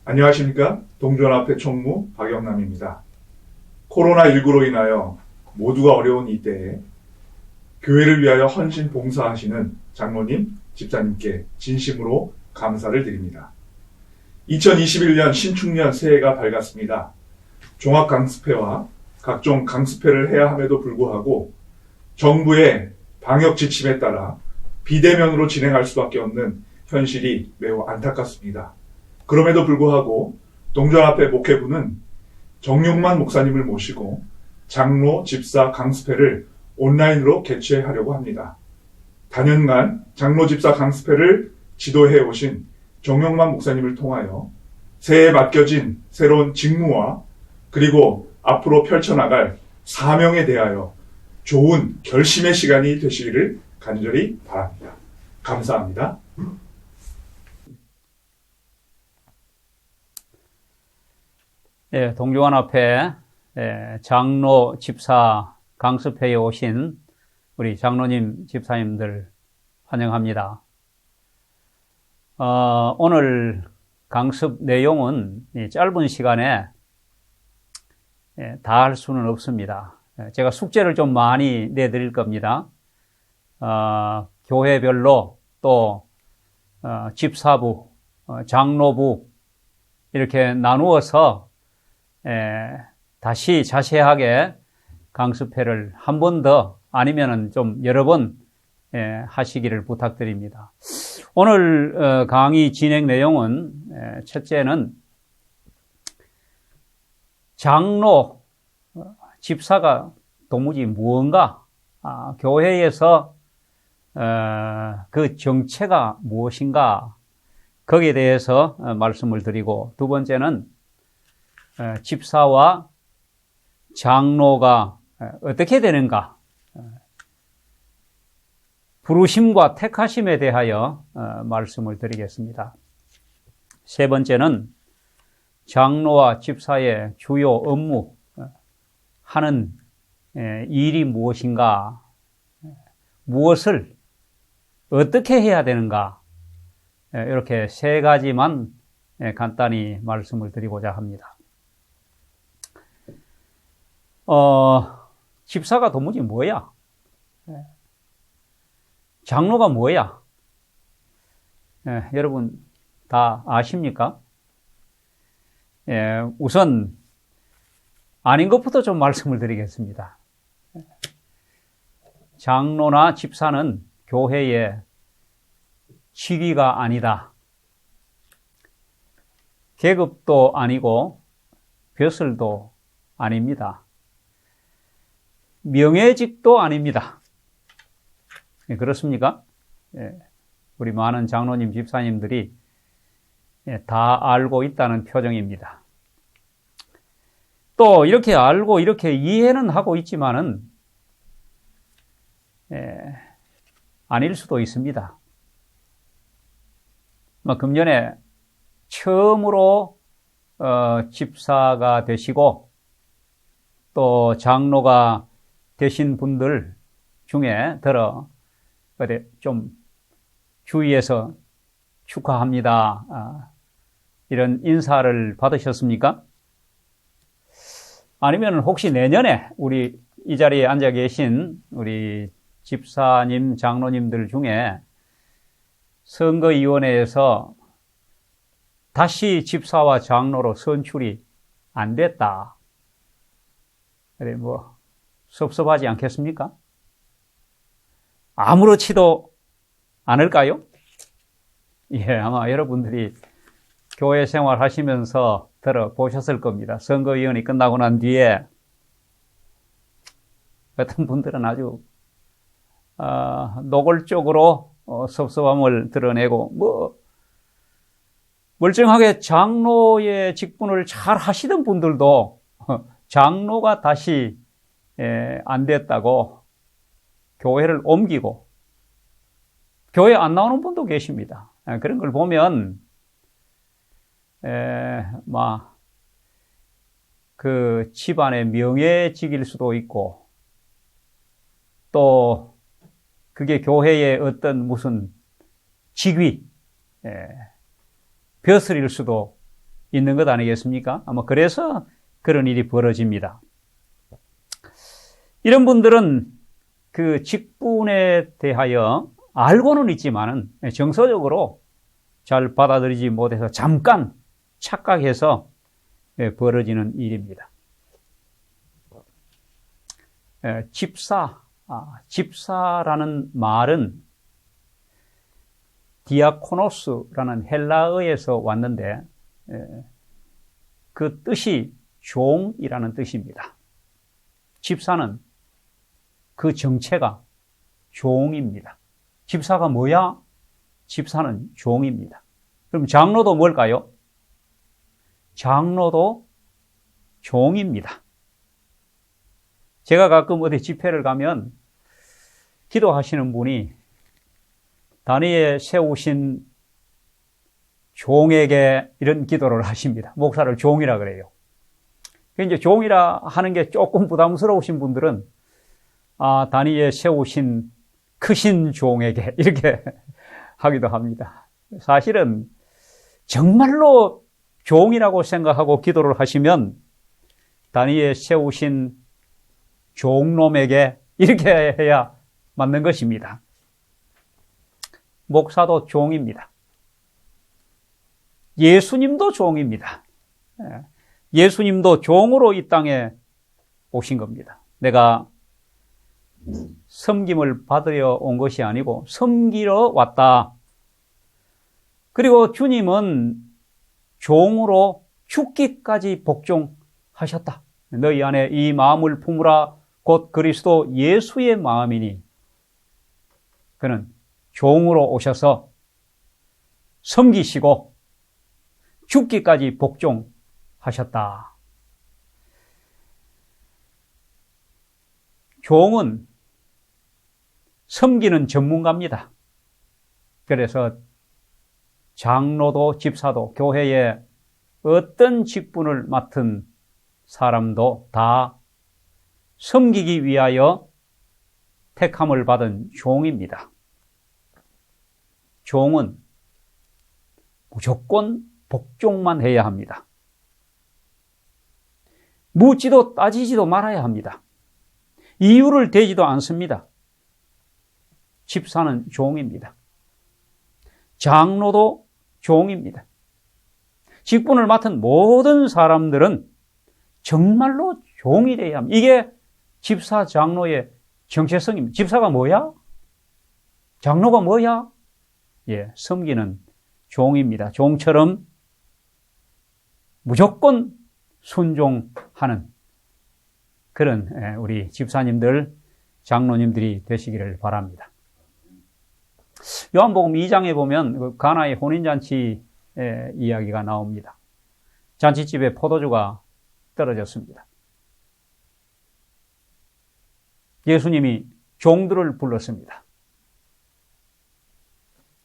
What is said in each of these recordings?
안녕하십니까? 동전앞의 총무 박영남입니다. 코로나19로 인하여 모두가 어려운 이때에 교회를 위하여 헌신 봉사하시는 장로님, 집사님께 진심으로 감사를 드립니다. 2021년 신축년 새해가 밝았습니다. 종합강습회와 각종 강습회를 해야 함에도 불구하고 정부의 방역 지침에 따라 비대면으로 진행할 수밖에 없는 현실이 매우 안타깝습니다. 그럼에도 불구하고 동전앞의 목회부는 정용만 목사님을 모시고 장로, 집사 강습회를 온라인으로 개최하려고 합니다. 단연간 장로, 집사 강습회를 지도해 오신 정용만 목사님을 통하여 새해에 맡겨진 새로운 직무와 그리고 앞으로 펼쳐나갈 사명에 대하여 좋은 결심의 시간이 되시기를 간절히 바랍니다. 감사합니다. 동정원 앞에 장로, 집사, 강습회에 오신 우리 장로님, 집사님들 환영합니다. 오늘 강습 내용은 짧은 시간에 다 할 수는 없습니다. 제가 숙제를 좀 많이 내드릴 겁니다. 교회별로 또 집사부, 장로부 이렇게 나누어서 다시 자세하게 강습회를 한 번 더 아니면은 좀 여러 번 하시기를 부탁드립니다. 오늘 강의 진행 내용은 첫째는 장로, 집사가 도무지 무언가, 교회에서 그 정체가 무엇인가 거기에 대해서 말씀을 드리고, 두 번째는 집사와 장로가 어떻게 되는가, 부르심과 택하심에 대하여 말씀을 드리겠습니다. 세 번째는 장로와 집사의 주요 업무, 하는 일이 무엇인가, 무엇을 어떻게 해야 되는가, 이렇게 세 가지만 간단히 말씀을 드리고자 합니다. 집사가 도무지 뭐야? 장로가 뭐야? 여러분 다 아십니까? 우선 아닌 것부터 좀 말씀을 드리겠습니다. 장로나 집사는 교회의 직위가 아니다. 계급도 아니고 벼슬도 아닙니다. 명예직도 아닙니다. 그렇습니까? 우리 많은 장로님, 집사님들이 다 알고 있다는 표정입니다. 또 이렇게 알고 이렇게 이해는 하고 있지만은 아닐 수도 있습니다. 금년에 처음으로 집사가 되시고 또 장로가 되신 분들 중에 좀 주위에서 축하합니다, 이런 인사를 받으셨습니까? 아니면 혹시 내년에 우리 이 자리에 앉아 계신 우리 집사님, 장로님들 중에 선거위원회에서 다시 집사와 장로로 선출이 안 됐다, 그래 섭섭하지 않겠습니까? 아무렇지도 않을까요? 아마 여러분들이 교회 생활 하시면서 들어보셨을 겁니다. 선거위원이 끝나고 난 뒤에 어떤 분들은 아주 노골적으로 섭섭함을 드러내고, 멀쩡하게 장로의 직분을 잘 하시던 분들도 장로가 다시 안 됐다고 교회를 옮기고 교회 안 나오는 분도 계십니다. 그런 걸 보면 그 집안의 명예직일 수도 있고, 또 그게 교회의 어떤 무슨 직위, 벼슬일 수도 있는 것 아니겠습니까? 아마 그래서 그런 일이 벌어집니다. 이런 분들은 그 직분에 대하여 알고는 있지만은 정서적으로 잘 받아들이지 못해서 잠깐 착각해서 벌어지는 일입니다. 집사라는 말은 디아코노스라는 헬라어에서 왔는데 그 뜻이 종이라는 뜻입니다. 집사는 그 정체가 종입니다. 집사가 뭐야? 집사는 종입니다. 그럼 장로도 뭘까요? 장로도 종입니다. 제가 가끔 어디 집회를 가면 기도하시는 분이 단위에 세우신 종에게 이런 기도를 하십니다. 목사를 종이라 그래요. 이제 종이라 하는 게 조금 부담스러우신 분들은 단위에 세우신 크신 종에게 이렇게 하기도 합니다. 사실은 정말로 종이라고 생각하고 기도를 하시면 단위에 세우신 종놈에게 이렇게 해야 맞는 것입니다. 목사도 종입니다. 예수님도 종입니다. 예수님도 종으로 이 땅에 오신 겁니다. 내가 섬김을 받으려 온 것이 아니고 섬기러 왔다. 그리고 주님은 종으로 죽기까지 복종하셨다. 너희 안에 이 마음을 품으라 곧 그리스도 예수의 마음이니 그는 종으로 오셔서 섬기시고 죽기까지 복종하셨다. 종은 섬기는 전문가입니다. 그래서 장로도 집사도 교회에 어떤 직분을 맡은 사람도 다 섬기기 위하여 택함을 받은 종입니다. 종은 무조건 복종만 해야 합니다. 묻지도 따지지도 말아야 합니다. 이유를 대지도 않습니다. 집사는 종입니다. 장로도 종입니다. 직분을 맡은 모든 사람들은 정말로 종이 되어야 합니다. 이게 집사, 장로의 정체성입니다. 집사가 뭐야? 장로가 뭐야? 섬기는 종입니다. 종처럼 무조건 순종하는 그런 우리 집사님들, 장로님들이 되시기를 바랍니다. 요한복음 2장에 보면 가나의 혼인잔치 이야기가 나옵니다. 잔치집에 포도주가 떨어졌습니다. 예수님이 종들을 불렀습니다.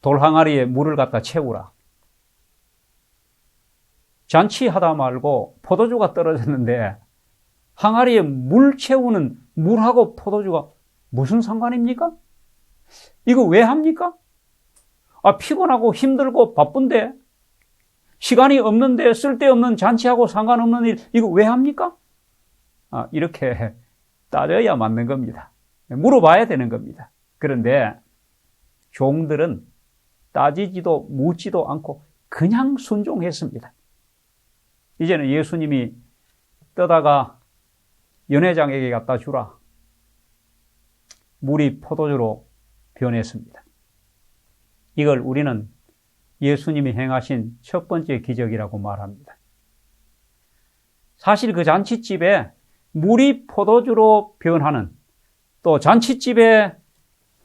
돌항아리에 물을 갖다 채우라. 잔치하다 말고 포도주가 떨어졌는데 항아리에 물 채우는 물하고 포도주가 무슨 상관입니까? 이거 왜 합니까? 피곤하고 힘들고 바쁜데 시간이 없는데 쓸데없는 잔치하고 상관없는 일 이거 왜 합니까? 이렇게 따져야 맞는 겁니다. 물어봐야 되는 겁니다. 그런데 종들은 따지지도 묻지도 않고 그냥 순종했습니다. 이제는 예수님이 떠다가 연회장에게 갖다 주라. 물이 포도주로 변했습니다. 이걸 우리는 예수님이 행하신 첫 번째 기적이라고 말합니다. 사실 그 잔치집에 물이 포도주로 변하는 또 잔치집에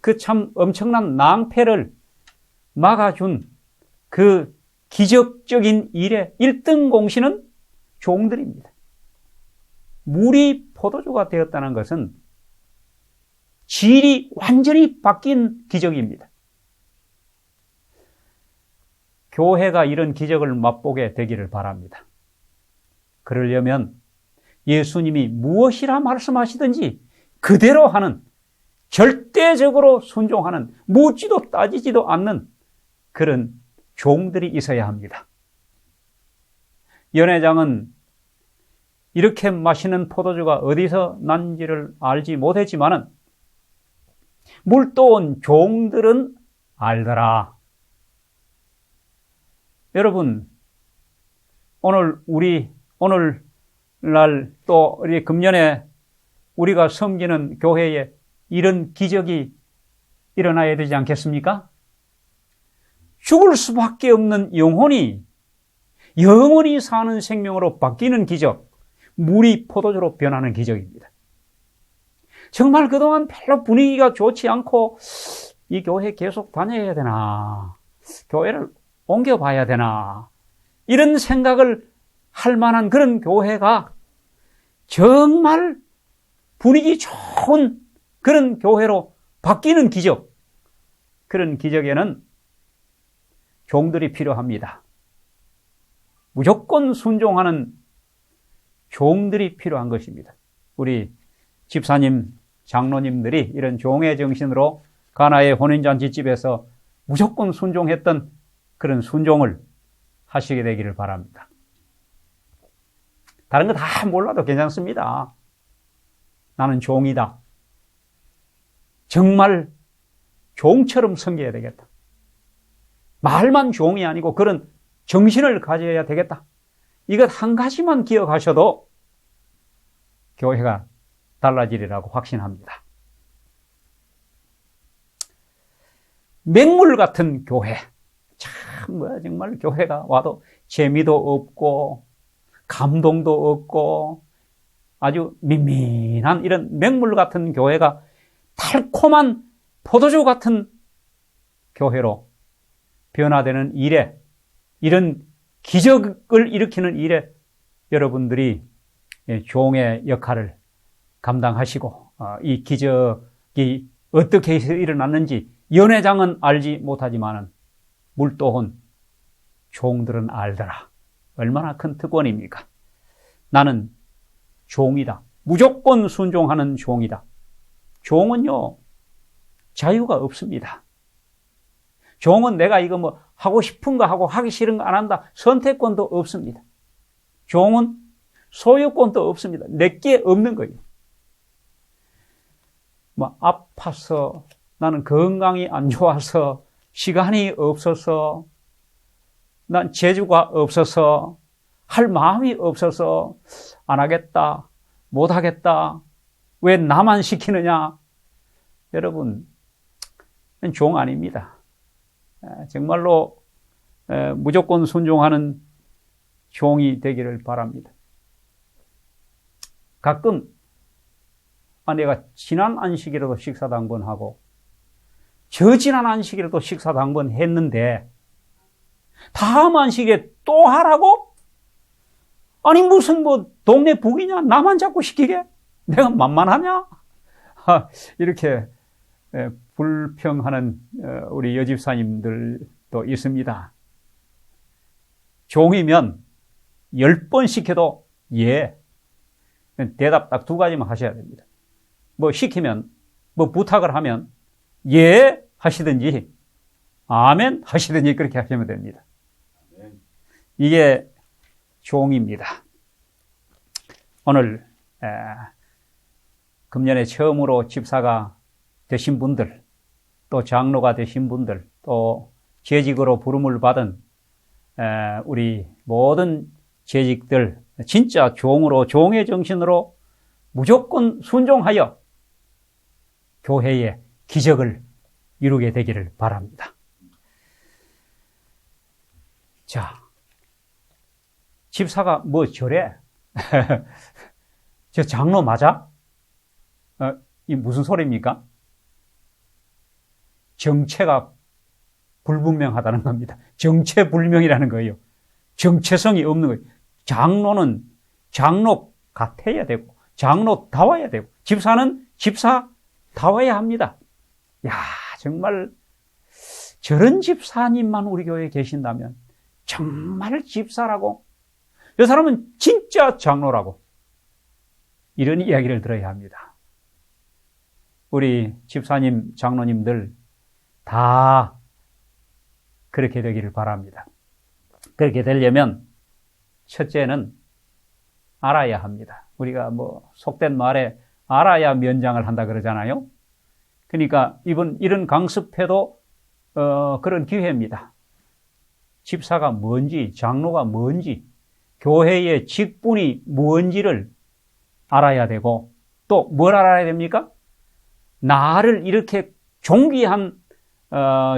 그 참 엄청난 낭패를 막아준 그 기적적인 일의 1등 공신은 종들입니다. 물이 포도주가 되었다는 것은 질이 완전히 바뀐 기적입니다. 교회가 이런 기적을 맛보게 되기를 바랍니다. 그러려면 예수님이 무엇이라 말씀하시든지 그대로 하는, 절대적으로 순종하는, 묻지도 따지지도 않는 그런 종들이 있어야 합니다. 연회장은 이렇게 맛있는 포도주가 어디서 난지를 알지 못했지만은 물도온 종들은 알더라. 여러분, 오늘날 또 우리 금년에 우리가 섬기는 교회에 이런 기적이 일어나야 되지 않겠습니까? 죽을 수밖에 없는 영혼이 영원히 사는 생명으로 바뀌는 기적, 물이 포도주로 변하는 기적입니다. 정말 그동안 별로 분위기가 좋지 않고 이 교회 계속 다녀야 되나, 교회를 옮겨봐야 되나, 이런 생각을 할 만한 그런 교회가 정말 분위기 좋은 그런 교회로 바뀌는 기적, 그런 기적에는 종들이 필요합니다. 무조건 순종하는 종들이 필요한 것입니다. 우리 집사님, 장로님들이 이런 종의 정신으로 가나의 혼인잔치집에서 무조건 순종했던 그런 순종을 하시게 되기를 바랍니다. 다른 거 다 몰라도 괜찮습니다. 나는 종이다. 정말 종처럼 섬겨야 되겠다. 말만 종이 아니고 그런 정신을 가져야 되겠다. 이것 한 가지만 기억하셔도 교회가 달라지리라고 확신합니다. 맹물 같은 교회. 참, 정말 교회가 와도 재미도 없고, 감동도 없고, 아주 민민한 이런 맹물 같은 교회가 달콤한 포도주 같은 교회로 변화되는 일에, 이런 기적을 일으키는 일에 여러분들이 종의 역할을 감당하시고, 이 기적이 어떻게 해서 일어났는지 연회장은 알지 못하지만은 물도온 종들은 알더라. 얼마나 큰 특권입니까? 나는 종이다. 무조건 순종하는 종이다. 종은요, 자유가 없습니다. 종은 내가 이거 뭐 하고 싶은 거 하고 하기 싫은 거 안 한다. 선택권도 없습니다. 종은 소유권도 없습니다. 내게 없는 거예요. 뭐 아파서, 나는 건강이 안 좋아서, 시간이 없어서, 난 재주가 없어서, 할 마음이 없어서 안 하겠다, 못 하겠다, 왜 나만 시키느냐. 여러분, 종 아닙니다. 정말로 무조건 순종하는 종이 되기를 바랍니다. 가끔 내가 지난 안식일에도 식사도 한 번 하고 저지난 안식일에도 식사도 한 번 했는데 다음 안식일에 또 하라고? 아니 무슨 뭐 동네 북이냐? 나만 자꾸 시키게? 내가 만만하냐? 이렇게 불평하는 우리 여집사님들도 있습니다. 종이면 10번 시켜도 예. 대답 딱 2가지만 하셔야 됩니다. 뭐 시키면, 뭐 부탁을 하면 예 하시든지 아멘 하시든지 그렇게 하시면 됩니다. 이게 종입니다. 오늘 금년에 처음으로 집사가 되신 분들, 또 장로가 되신 분들, 또 재직으로 부름을 받은 우리 모든 재직들, 진짜 종으로, 종의 정신으로 무조건 순종하여 교회의 기적을 이루게 되기를 바랍니다. 자, 집사가 뭐 저래? 저 장로 맞아? 이 무슨 소리입니까? 정체가 불분명하다는 겁니다. 정체불명이라는 거예요. 정체성이 없는 거예요. 장로는 장로 같아야 되고, 장로다워야 되고, 집사는 집사다워야 합니다. 야, 정말 저런 집사님만 우리 교회에 계신다면 정말 집사라고, 이 사람은 진짜 장로라고, 이런 이야기를 들어야 합니다. 우리 집사님, 장로님들 다 그렇게 되기를 바랍니다. 그렇게 되려면 첫째는 알아야 합니다. 우리가 속된 말에 알아야 면장을 한다 그러잖아요. 그러니까 이런 강습회도 그런 기회입니다. 집사가 뭔지, 장로가 뭔지, 교회의 직분이 뭔지를 알아야 되고, 또 뭘 알아야 됩니까? 나를 이렇게 존귀한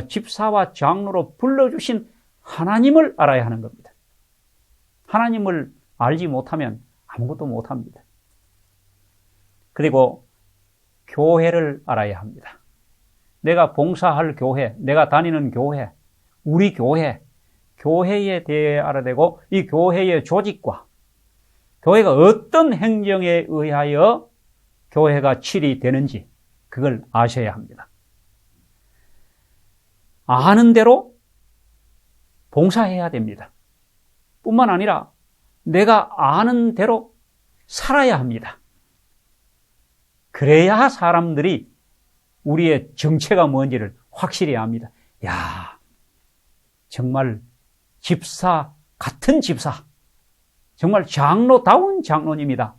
집사와 장로로 불러주신 하나님을 알아야 하는 겁니다. 하나님을 알지 못하면 아무것도 못합니다. 그리고 교회를 알아야 합니다. 내가 봉사할 교회, 내가 다니는 교회, 우리 교회에 대해 알아야 되고, 이 교회의 조직과 교회가 어떤 행정에 의하여 교회가 치리되는지 그걸 아셔야 합니다. 아는 대로 봉사해야 됩니다. 뿐만 아니라 내가 아는 대로 살아야 합니다. 그래야 사람들이 우리의 정체가 뭔지를 확실히 압니다. 야, 정말 집사 같은 집사, 정말 장로다운 장로님이다.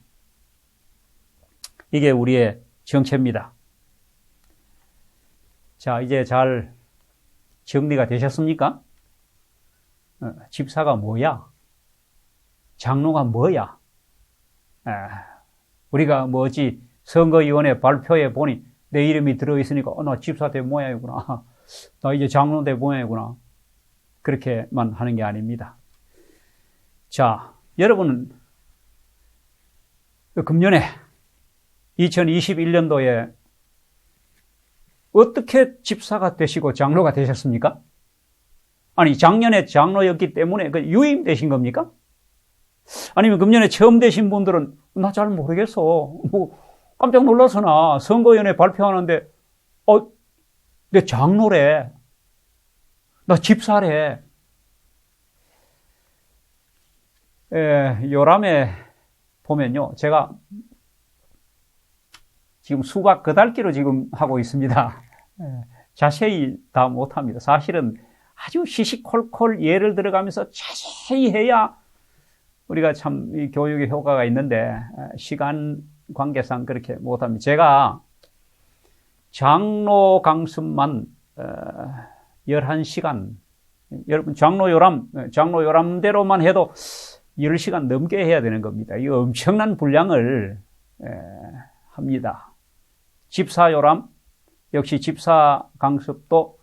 이게 우리의 정체입니다. 자, 이제 잘 정리가 되셨습니까? 집사가 뭐야? 장로가 뭐야? 우리가 뭐지 선거위원회 발표에 보니 내 이름이 들어있으니까 나 집사 될 모양이구나. 나 이제 장로 될 모양이구나. 그렇게만 하는 게 아닙니다. 자, 여러분은 금년에 2021년도에 어떻게 집사가 되시고 장로가 되셨습니까? 아니, 작년에 장로였기 때문에 유임되신 겁니까? 아니면 금년에 처음 되신 분들은 나 잘 모르겠어. 깜짝 놀라서나 선거위원회 발표하는데 내 장로래. 나 집사래. 요람에 보면요. 제가 지금 수박 그달기로 지금 하고 있습니다. 자세히 다 못합니다. 사실은 아주 시시콜콜 예를 들어가면서 자세히 해야 우리가 참 이 교육의 효과가 있는데 시간 관계상 그렇게 못합니다. 제가 장로 강습만 11시간, 여러분 장로 요람대로만 해도 10시간 넘게 해야 되는 겁니다. 이 엄청난 분량을 합니다. 집사 요람, 역시 집사 강습도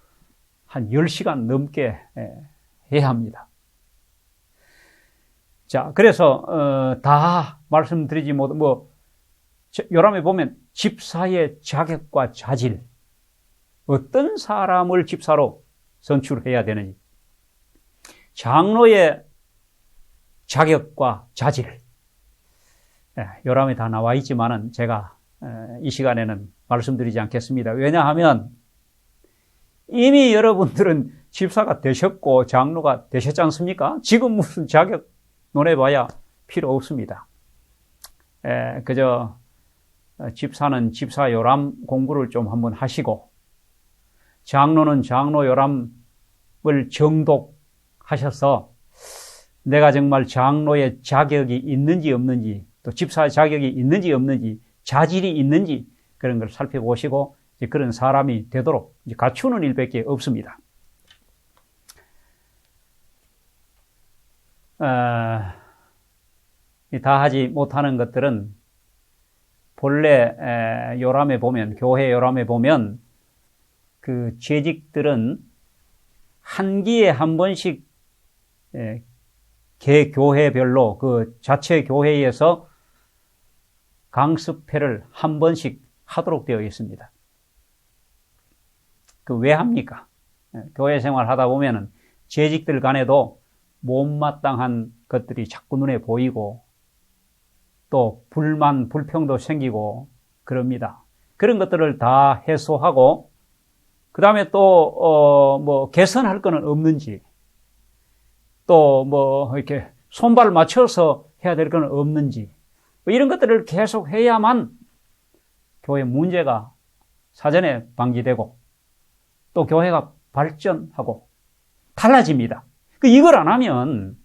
한 10시간 넘게 해야 합니다. 자, 그래서 다 말씀드리지 못, 요람에 보면 집사의 자격과 자질, 어떤 사람을 집사로 선출해야 되는지, 장로의 자격과 자질, 요람에 다 나와 있지만은 제가 이 시간에는 말씀드리지 않겠습니다. 왜냐하면 이미 여러분들은 집사가 되셨고 장로가 되셨지 않습니까? 지금 무슨 자격 논해봐야 필요 없습니다. 그저 집사는 집사 요람 공부를 좀 한번 하시고, 장로는 장로 요람을 정독하셔서 내가 정말 장로의 자격이 있는지 없는지, 또 집사의 자격이 있는지 없는지, 자질이 있는지 그런 걸 살펴보시고 그런 사람이 되도록 갖추는 일밖에 없습니다. 다 하지 못하는 것들은 본래 요람에 보면, 교회 요람에 보면 그 재직들은 한 기에 한 번씩 개교회별로 그 자체 교회에서 강습회를 한 번씩 하도록 되어 있습니다. 그 왜 합니까? 교회 생활 하다 보면은 재직들 간에도 못마땅한 것들이 자꾸 눈에 보이고 또 불만, 불평도 생기고 그럽니다. 그런 것들을 다 해소하고 그 다음에 또 개선할 거는 없는지, 또 이렇게 손발 맞춰서 해야 될 거는 없는지, 이런 것들을 계속 해야만 교회 문제가 사전에 방지되고 또 교회가 발전하고 달라집니다. 이걸 안 하면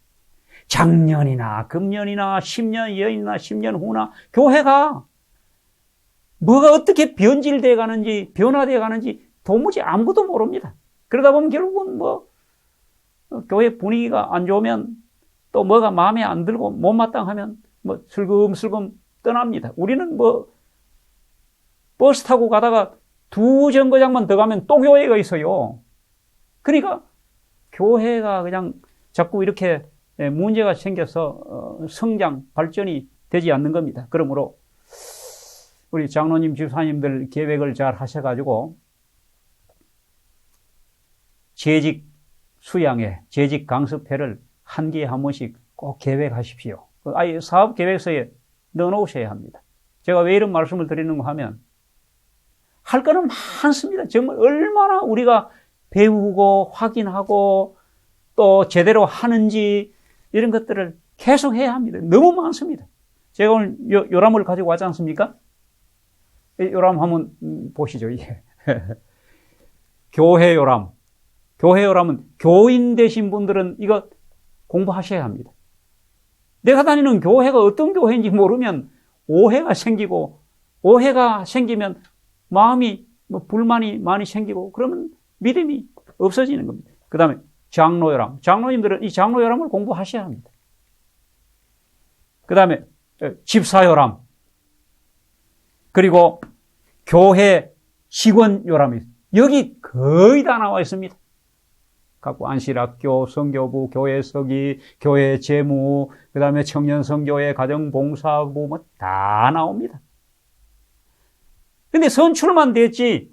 작년이나 금년이나 10년 전이나 10년 후나 교회가 뭐가 어떻게 변질되어 가는지 변화되어 가는지 도무지 아무도 모릅니다. 그러다 보면 결국은 뭐 교회 분위기가 안 좋으면 또 뭐가 마음에 안 들고 못마땅하면 뭐 슬금슬금 떠납니다. 우리는 뭐 버스 타고 가다가 2정거장만 더 가면 또 교회가 있어요. 그러니까 교회가 그냥 자꾸 이렇게 문제가 생겨서 성장, 발전이 되지 않는 겁니다. 그러므로 우리 장로님, 집사님들 계획을 잘 하셔가지고 재직 수양회, 재직 강습회를 한 기에 한 번씩 꼭 계획하십시오. 아예 사업 계획서에 넣어놓으셔야 합니다. 제가 왜 이런 말씀을 드리는가 하면 할 거는 많습니다. 정말 얼마나 우리가 배우고 확인하고 또 제대로 하는지 이런 것들을 계속 해야 합니다. 너무 많습니다. 제가 오늘 요람을 가지고 왔지 않습니까? 요람 한번 보시죠. 이게 교회 요람. 교회 요람은 교인 되신 분들은 이거 공부하셔야 합니다. 내가 다니는 교회가 어떤 교회인지 모르면 오해가 생기고, 오해가 생기면 마음이 불만이 많이 생기고 그러면 믿음이 없어지는 겁니다. 그 다음에 장로요람. 장로님들은 이 장로요람을 공부하셔야 합니다. 그 다음에 집사요람. 그리고 교회 직원요람이 여기 거의 다 나와 있습니다. 갖고 안실학교, 성교부, 교회 서기, 교회 재무, 그 다음에 청년선교회, 가정봉사부 뭐 다 나옵니다. 근데 선출만 됐지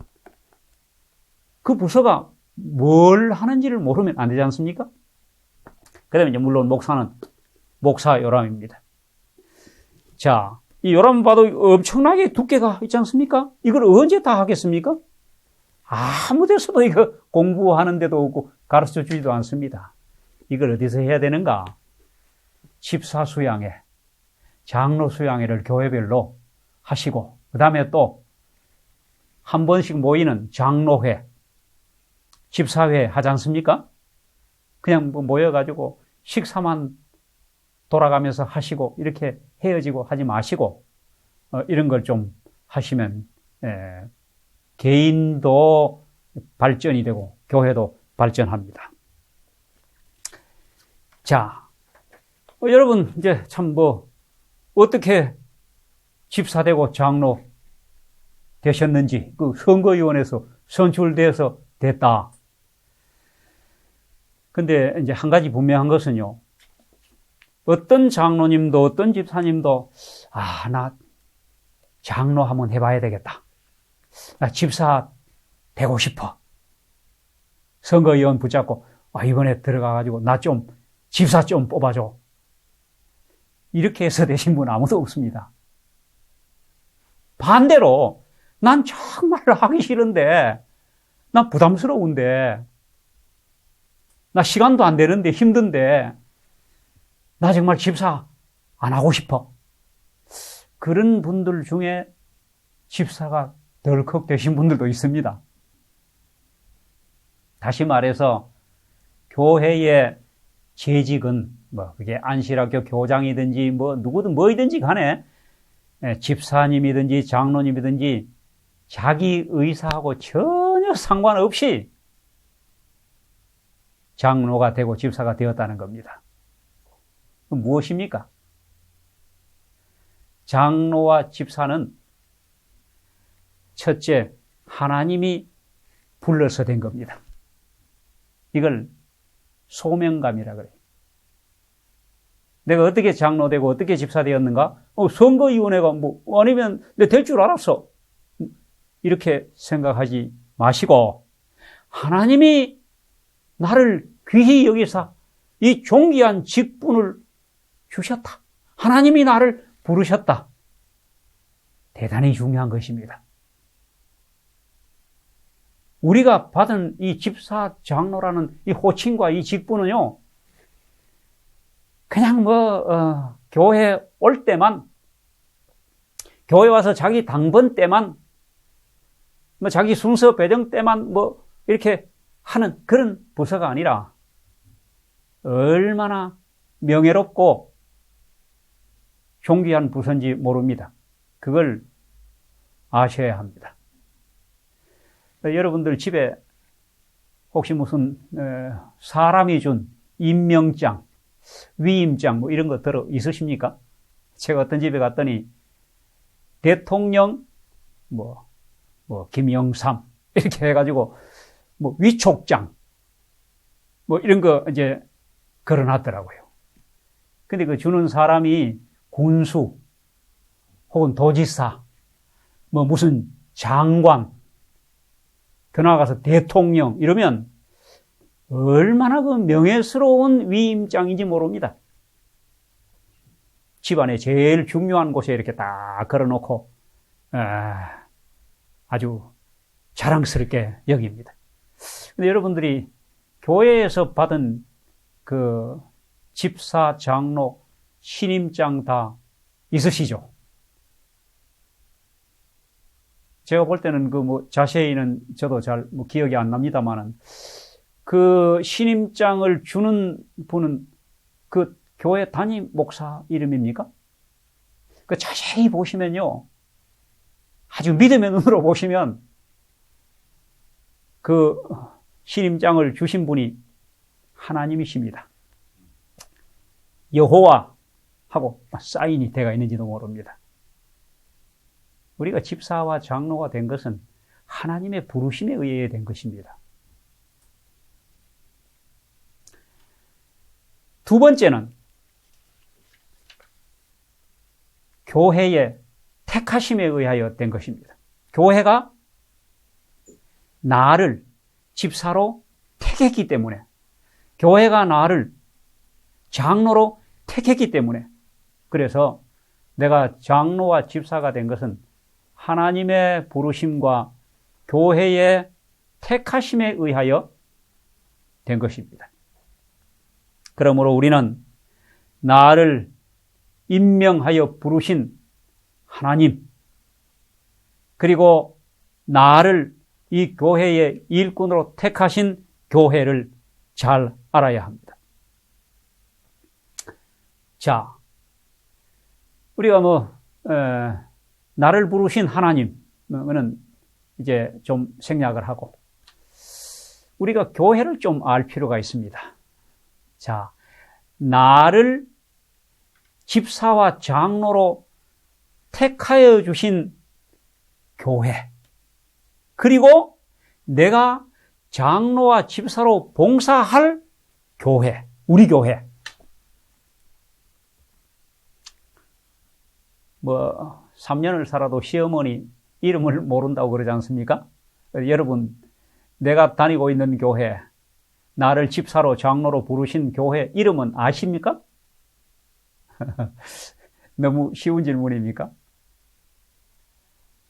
그 부서가 뭘 하는지를 모르면 안 되지 않습니까? 그 다음에 이제 물론 목사는 목사요람입니다. 자, 이 요람 봐도 엄청나게 두께가 있지 않습니까? 이걸 언제 다 하겠습니까? 아무 데서도 이거 공부하는 데도 없고 가르쳐 주지도 않습니다. 이걸 어디서 해야 되는가? 집사 수양회, 장로 수양회를 교회별로 하시고 그 다음에 또 한 번씩 모이는 장로회, 집사회 하지 않습니까? 그냥 뭐 모여가지고 식사만 돌아가면서 하시고 이렇게 헤어지고 하지 마시고 이런 걸 좀 하시면 개인도 발전이 되고 교회도 발전합니다. 자, 여러분 이제 참 어떻게 집사되고 장로 되셨는지 그 선거위원회에서 선출돼서 됐다. 근데 이제 한 가지 분명한 것은요. 어떤 장로님도 어떤 집사님도 나 장로 한번 해봐야 되겠다. 나 집사 되고 싶어. 선거위원 붙잡고 이번에 들어가가지고 나 좀 집사 좀 뽑아줘. 이렇게 해서 되신 분 아무도 없습니다. 반대로 난 정말 하기 싫은데 난 부담스러운데 나 시간도 안 되는데 힘든데 나 정말 집사 안 하고 싶어. 그런 분들 중에 집사가 덜컥 되신 분들도 있습니다. 다시 말해서 교회의 재직은 그게 안실학교 교장이든지 누구든 뭐이든지 간에 집사님이든지 장로님이든지 자기 의사하고 전혀 상관없이 장로가 되고 집사가 되었다는 겁니다. 무엇입니까? 장로와 집사는 첫째, 하나님이 불러서 된 겁니다. 이걸 소명감이라 그래요. 내가 어떻게 장로되고 어떻게 집사 되었는가? 선거위원회가 아니면 내가 될 줄 알았어. 이렇게 생각하지 마시고 하나님이 나를 귀히 여기사 이 존귀한 직분을 주셨다. 하나님이 나를 부르셨다. 대단히 중요한 것입니다. 우리가 받은 이 집사 장로라는 이 호칭과 이 직분은요, 그냥 교회 올 때만, 교회 와서 자기 당번 때만, 자기 순서 배정 때만 이렇게 하는 그런 부서가 아니라, 얼마나 명예롭고 존귀한 부서인지 모릅니다. 그걸 아셔야 합니다. 여러분들 집에 혹시 무슨 사람이 준 임명장, 위임장 뭐 이런 거 들어 있으십니까? 제가 어떤 집에 갔더니 대통령 뭐 김영삼 이렇게 해가지고 뭐 위촉장 뭐 이런 거 이제 걸어놨더라고요. 근데 그 주는 사람이 군수 혹은 도지사 뭐 무슨 장관 더 나아가서 대통령 이러면 얼마나 그 명예스러운 위임장인지 모릅니다. 집안에 제일 중요한 곳에 이렇게 딱 걸어놓고 아주 자랑스럽게 여깁니다. 근데 여러분들이 교회에서 받은 그 집사, 장로, 신임장 다 있으시죠? 제가 볼 때는 그 뭐 자세히는 저도 잘 뭐 기억이 안 납니다만은 그 신임장을 주는 분은 그 교회 담임 목사 이름입니까? 그 자세히 보시면요. 아주 믿음의 눈으로 보시면 그 신임장을 주신 분이 하나님이십니다. 여호와하고 사인이 되어 있는지도 모릅니다. 우리가 집사와 장로가 된 것은 하나님의 부르심에 의해 된 것입니다. 두 번째는 교회의 택하심에 의하여 된 것입니다. 교회가 나를 집사로 택했기 때문에, 교회가 나를 장로로 택했기 때문에, 그래서 내가 장로와 집사가 된 것은 하나님의 부르심과 교회의 택하심에 의하여 된 것입니다. 그러므로 우리는 나를 임명하여 부르신 하나님, 그리고 나를 이 교회의 일꾼으로 택하신 교회를 잘 알아야 합니다. 자, 우리가 나를 부르신 하나님은 이제 좀 생략을 하고, 우리가 교회를 좀 알 필요가 있습니다. 자, 나를 집사와 장로로 택하여 주신 교회, 그리고 내가 장로와 집사로 봉사할 교회, 우리 교회. 3년을 살아도 시어머니 이름을 모른다고 그러지 않습니까? 여러분, 내가 다니고 있는 교회, 나를 집사로 장로로 부르신 교회 이름은 아십니까? 너무 쉬운 질문입니까?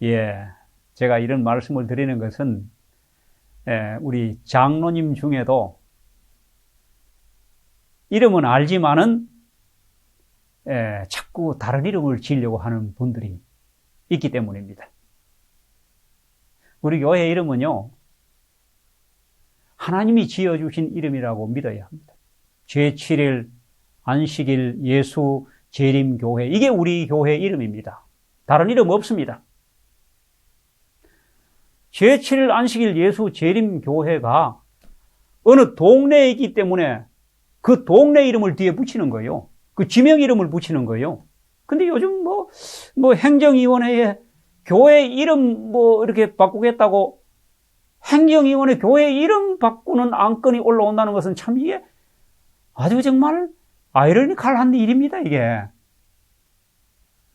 예, 제가 이런 말씀을 드리는 것은 우리 장로님 중에도 이름은 알지만은 자꾸 다른 이름을 지으려고 하는 분들이 있기 때문입니다. 우리 교회 이름은요, 하나님이 지어주신 이름이라고 믿어야 합니다. 제7일 안식일 예수 재림교회, 이게 우리 교회 이름입니다. 다른 이름 없습니다. 제7일 안식일 예수 재림교회가 어느 동네에 있기 때문에 그 동네 이름을 뒤에 붙이는 거예요. 그 지명 이름을 붙이는 거예요. 근데 요즘 행정위원회에 교회 이름 이렇게 바꾸겠다고 행정위원회 교회 이름 바꾸는 안건이 올라온다는 것은 참 이게 아주 정말 아이러니컬한 일입니다, 이게.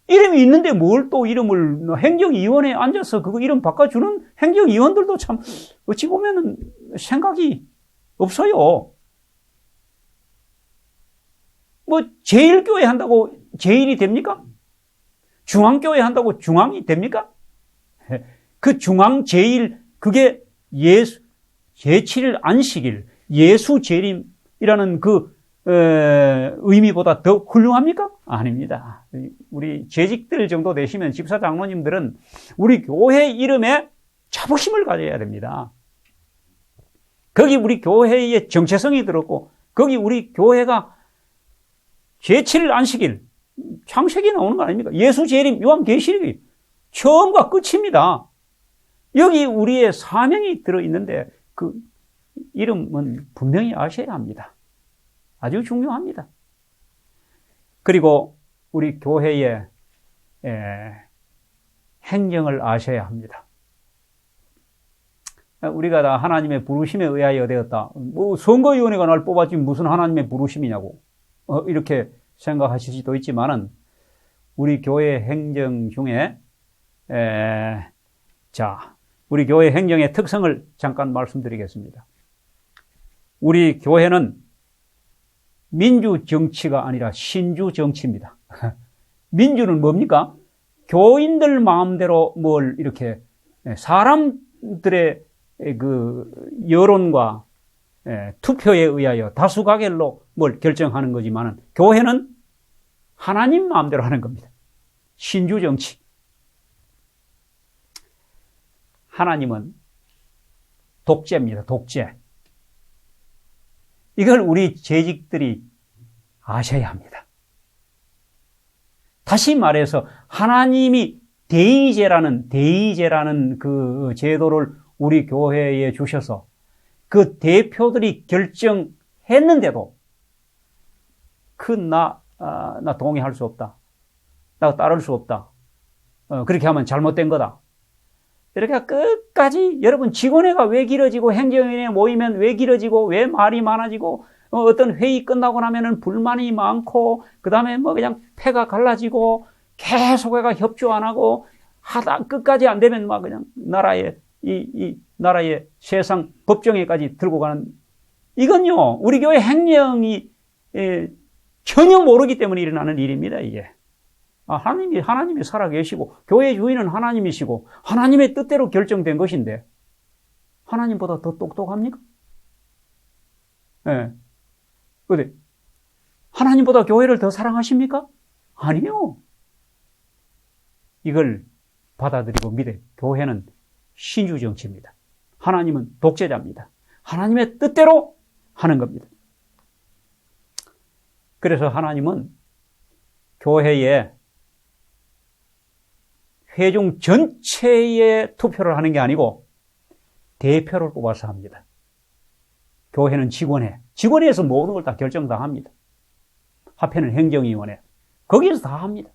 이름이 있는데 뭘 또 이름을 행정위원회에 앉아서 그거 이름 바꿔주는 행정위원들도 참 어찌 보면은 생각이 없어요. 제일교회 한다고 제일이 됩니까? 중앙교회 한다고 중앙이 됩니까? 그 중앙 제일, 그게 제7일 안식일, 예수 재림이라는 그 의미보다 더 훌륭합니까? 아닙니다. 우리 재직들 정도 되시면 집사 장로님들은 우리 교회 이름에 자부심을 가져야 됩니다. 거기 우리 교회의 정체성이 들었고, 거기 우리 교회가 제7일 안식일, 창세기 나오는 거 아닙니까? 예수 재림, 요한계시록이 처음과 끝입니다. 여기 우리의 사명이 들어있는데 그 이름은 분명히 아셔야 합니다. 아주 중요합니다. 그리고 우리 교회의 행정을 아셔야 합니다. 우리가 다 하나님의 부르심에 의하여 되었다. 선거위원회가 날 뽑았지 무슨 하나님의 부르심이냐고 이렇게 생각하실 수도 있지만은 우리 교회 행정 중에 우리 교회 행정의 특성을 잠깐 말씀드리겠습니다. 우리 교회는 민주 정치가 아니라 신주 정치입니다. 민주는 뭡니까? 교인들 마음대로 뭘 이렇게 사람들의 그 여론과 투표에 의하여 다수가결로 뭘 결정하는 거지만은 교회는 하나님 마음대로 하는 겁니다. 신주 정치. 하나님은 독재입니다. 독재. 이걸 우리 재직들이 아셔야 합니다. 다시 말해서 하나님이 대의제라는 그 제도를 우리 교회에 주셔서 그 대표들이 결정했는데도 나 동의할 수 없다. 나 따를 수 없다. 그렇게 하면 잘못된 거다. 이렇게 끝까지 여러분 직원회가 왜 길어지고 행정위원회 모이면 왜 길어지고 왜 말이 많아지고 어떤 회의 끝나고 나면은 불만이 많고 그다음에 그냥 패가 갈라지고 계속 해가 협조 안 하고 하다 끝까지 안 되면 그냥 나라의 나라의 세상 법정에까지 들고 가는 이건요 우리 교회 행령이 전혀 모르기 때문에 일어나는 일입니다. 이게 하나님이 살아계시고 교회 주인은 하나님이시고 하나님의 뜻대로 결정된 것인데 하나님보다 더 똑똑합니까? 네. 근데 하나님보다 교회를 더 사랑하십니까? 아니요. 이걸 받아들이고 믿어요. 교회는 신주 정치입니다. 하나님은 독재자입니다. 하나님의 뜻대로 하는 겁니다. 그래서 하나님은 교회에 회중 전체에 투표를 하는 게 아니고 대표를 뽑아서 합니다. 교회는 직원회에서 모든 걸 다 결정 다 합니다. 합회는 행정위원회. 거기에서 다 합니다.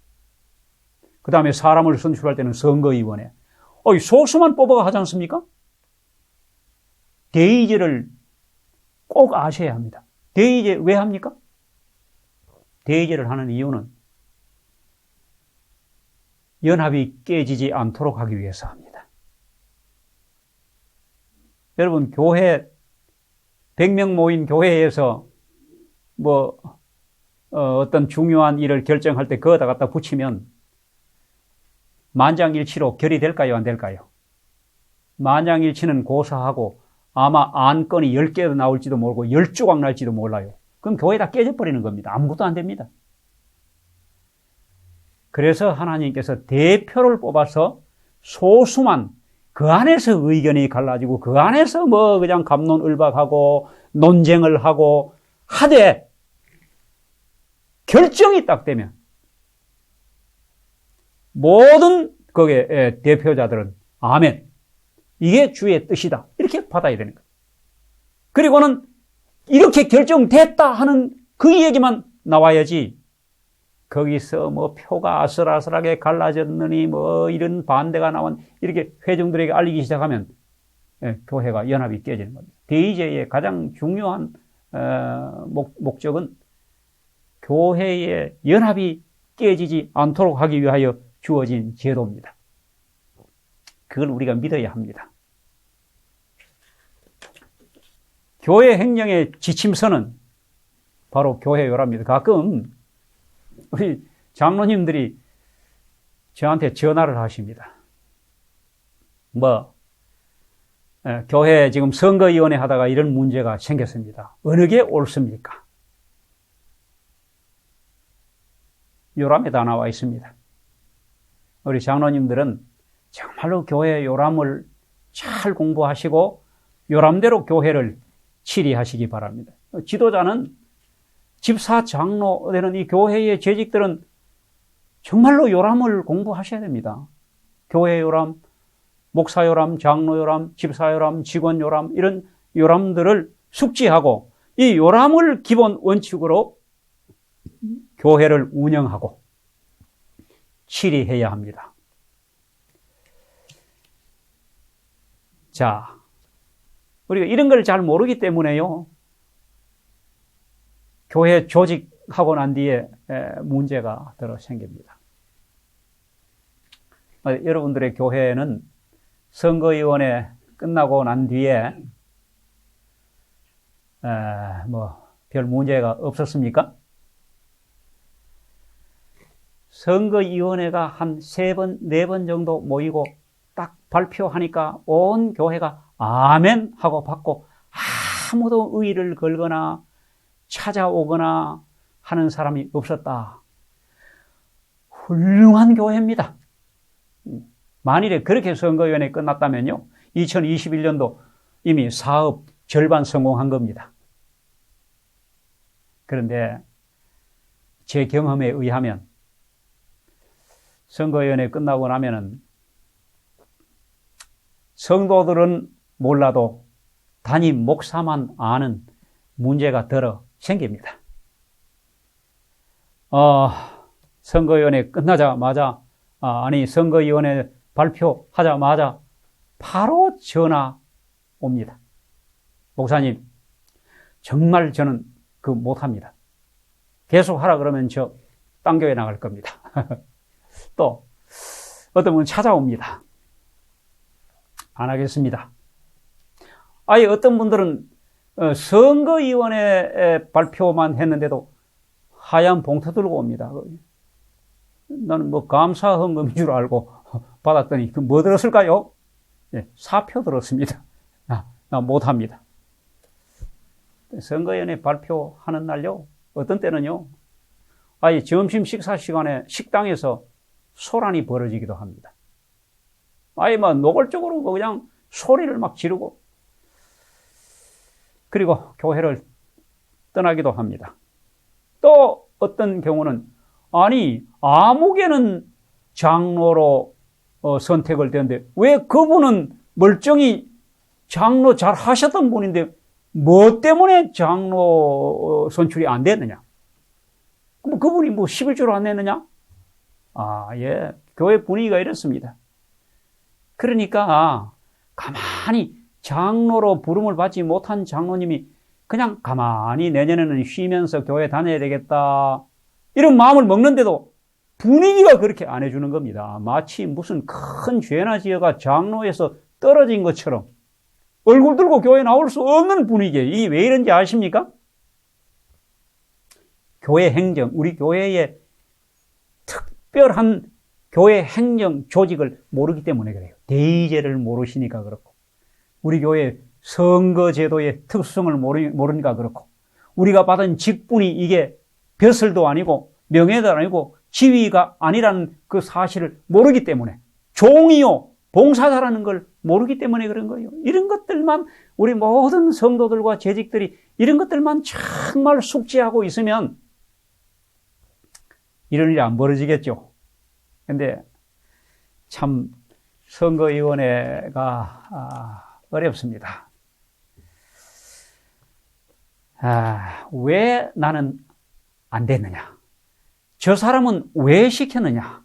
그 다음에 사람을 선출할 때는 선거위원회. 소수만 뽑아가 하지 않습니까? 대의제를 꼭 아셔야 합니다. 대의제 왜 합니까? 대의제를 하는 이유는 연합이 깨지지 않도록 하기 위해서 합니다. 여러분, 교회, 100명 모인 교회에서 어떤 중요한 일을 결정할 때 그거다 갖다 붙이면 만장일치로 결의될까요? 안 될까요? 만장일치는 고사하고 아마 안건이 10개 나올지도 모르고 10조각 날지도 몰라요. 그럼 교회 다 깨져버리는 겁니다. 아무것도 안 됩니다. 그래서 하나님께서 대표를 뽑아서 소수만 그 안에서 의견이 갈라지고 그 안에서 그냥 갑론을박하고 논쟁을 하고 하되 결정이 딱 되면 모든 거기에 대표자들은 아멘. 이게 주의 뜻이다. 이렇게 받아야 되는 거예요. 그리고는 이렇게 결정됐다 하는 그 얘기만 나와야지 거기서 표가 아슬아슬하게 갈라졌느니 이런 반대가 나온 이렇게 회중들에게 알리기 시작하면 교회가 연합이 깨지는 겁니다. 대의제의 가장 중요한 목적은 교회의 연합이 깨지지 않도록 하기 위하여 주어진 제도입니다. 그걸 우리가 믿어야 합니다. 교회 행정의 지침서는 바로 교회 요람입니다. 가끔 우리 장로님들이 저한테 전화를 하십니다. 교회 지금 선거위원회 하다가 이런 문제가 생겼습니다. 어느 게 옳습니까? 요람에 다 나와 있습니다. 우리 장로님들은 정말로 교회 요람을 잘 공부하시고 요람대로 교회를 치리하시기 바랍니다. 지도자는 집사, 장로 되는 이 교회의 재직들은 정말로 요람을 공부하셔야 됩니다. 교회 요람, 목사 요람, 장로 요람, 집사 요람, 직원 요람, 이런 요람들을 숙지하고 이 요람을 기본 원칙으로 교회를 운영하고 치리해야 합니다. 자, 우리가 이런 걸 잘 모르기 때문에요. 교회 조직하고 난 뒤에 문제가 들어 생깁니다. 여러분들의 교회는 선거위원회 끝나고 난 뒤에 별 문제가 없었습니까? 선거위원회가 한 3번, 4번 정도 모이고 딱 발표하니까 온 교회가 아멘 하고 받고 아무도 의의를 걸거나 찾아오거나 하는 사람이 없었다. 훌륭한 교회입니다. 만일에 그렇게 선거위원회 끝났다면요, 2021년도 이미 사업 절반 성공한 겁니다. 그런데 제 경험에 의하면 선거위원회 끝나고 나면은 성도들은 몰라도 담임 목사만 아는 문제가 들어 생깁니다. 선거위원회 끝나자마자, 선거위원회 발표하자마자 바로 전화 옵니다. 목사님, 정말 저는 못합니다. 계속 하라 그러면 저 딴 교회 나갈 겁니다. 또 어떤 분은 찾아옵니다. 안 하겠습니다. 아예 어떤 분들은 선거위원회 발표만 했는데도 하얀 봉투 들고 옵니다. 나는 감사 헌금인 줄 알고 받았더니 뭐 들었을까요? 네, 사표 들었습니다. 나 못합니다. 선거위원회 발표하는 날요, 어떤 때는요, 아예 점심 식사 시간에 식당에서 소란이 벌어지기도 합니다. 아예 노골적으로 그냥 소리를 막 지르고, 그리고 교회를 떠나기도 합니다. 또 어떤 경우는 아무개는 장로로 선택을 되는데 왜 그분은 멀쩡히 장로 잘 하셨던 분인데 뭐 때문에 장로 선출이 안 됐느냐? 그럼 그분이 11조를 안 냈느냐? 예. 교회 분위기가 이렇습니다. 그러니까 가만히 장로로 부름을 받지 못한 장로님이 그냥 가만히 내년에는 쉬면서 교회 다녀야 되겠다, 이런 마음을 먹는데도 분위기가 그렇게 안 해주는 겁니다. 마치 무슨 큰 죄나 지어가 장로에서 떨어진 것처럼 얼굴 들고 교회 나올 수 없는 분위기예요. 이게 왜 이런지 아십니까? 교회 행정, 우리 교회의 특별한 교회 행정 조직을 모르기 때문에 그래요. 대의제를 모르시니까 그렇고, 우리 교회 선거제도의 특수성을 모르니까 그렇고, 우리가 받은 직분이 이게 벼슬도 아니고 명예도 아니고 지위가 아니라는 그 사실을 모르기 때문에, 종이요 봉사자라는 걸 모르기 때문에 그런 거예요. 이런 것들만, 우리 모든 성도들과 재직들이 이런 것들만 정말 숙지하고 있으면 이런 일이 안 벌어지겠죠. 근데 참 선거위원회가 어렵습니다. 왜 나는 안 됐느냐? 저 사람은 왜 시켰느냐?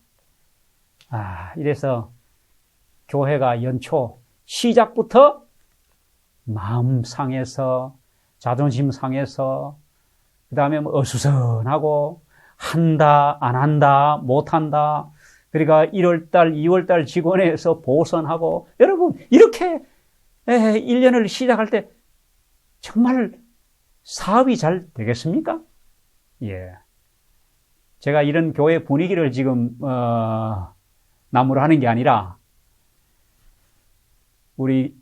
이래서 교회가 연초 시작부터 마음 상해서, 자존심 상해서, 그 다음에 어수선하고, 한다, 안 한다, 못 한다. 그러니까 1월달, 2월달 직원회에서 보선하고, 여러분, 이렇게 1년을 시작할 때 정말 사업이 잘 되겠습니까? 예. 제가 이런 교회 분위기를 지금, 나무로 하는 게 아니라, 우리,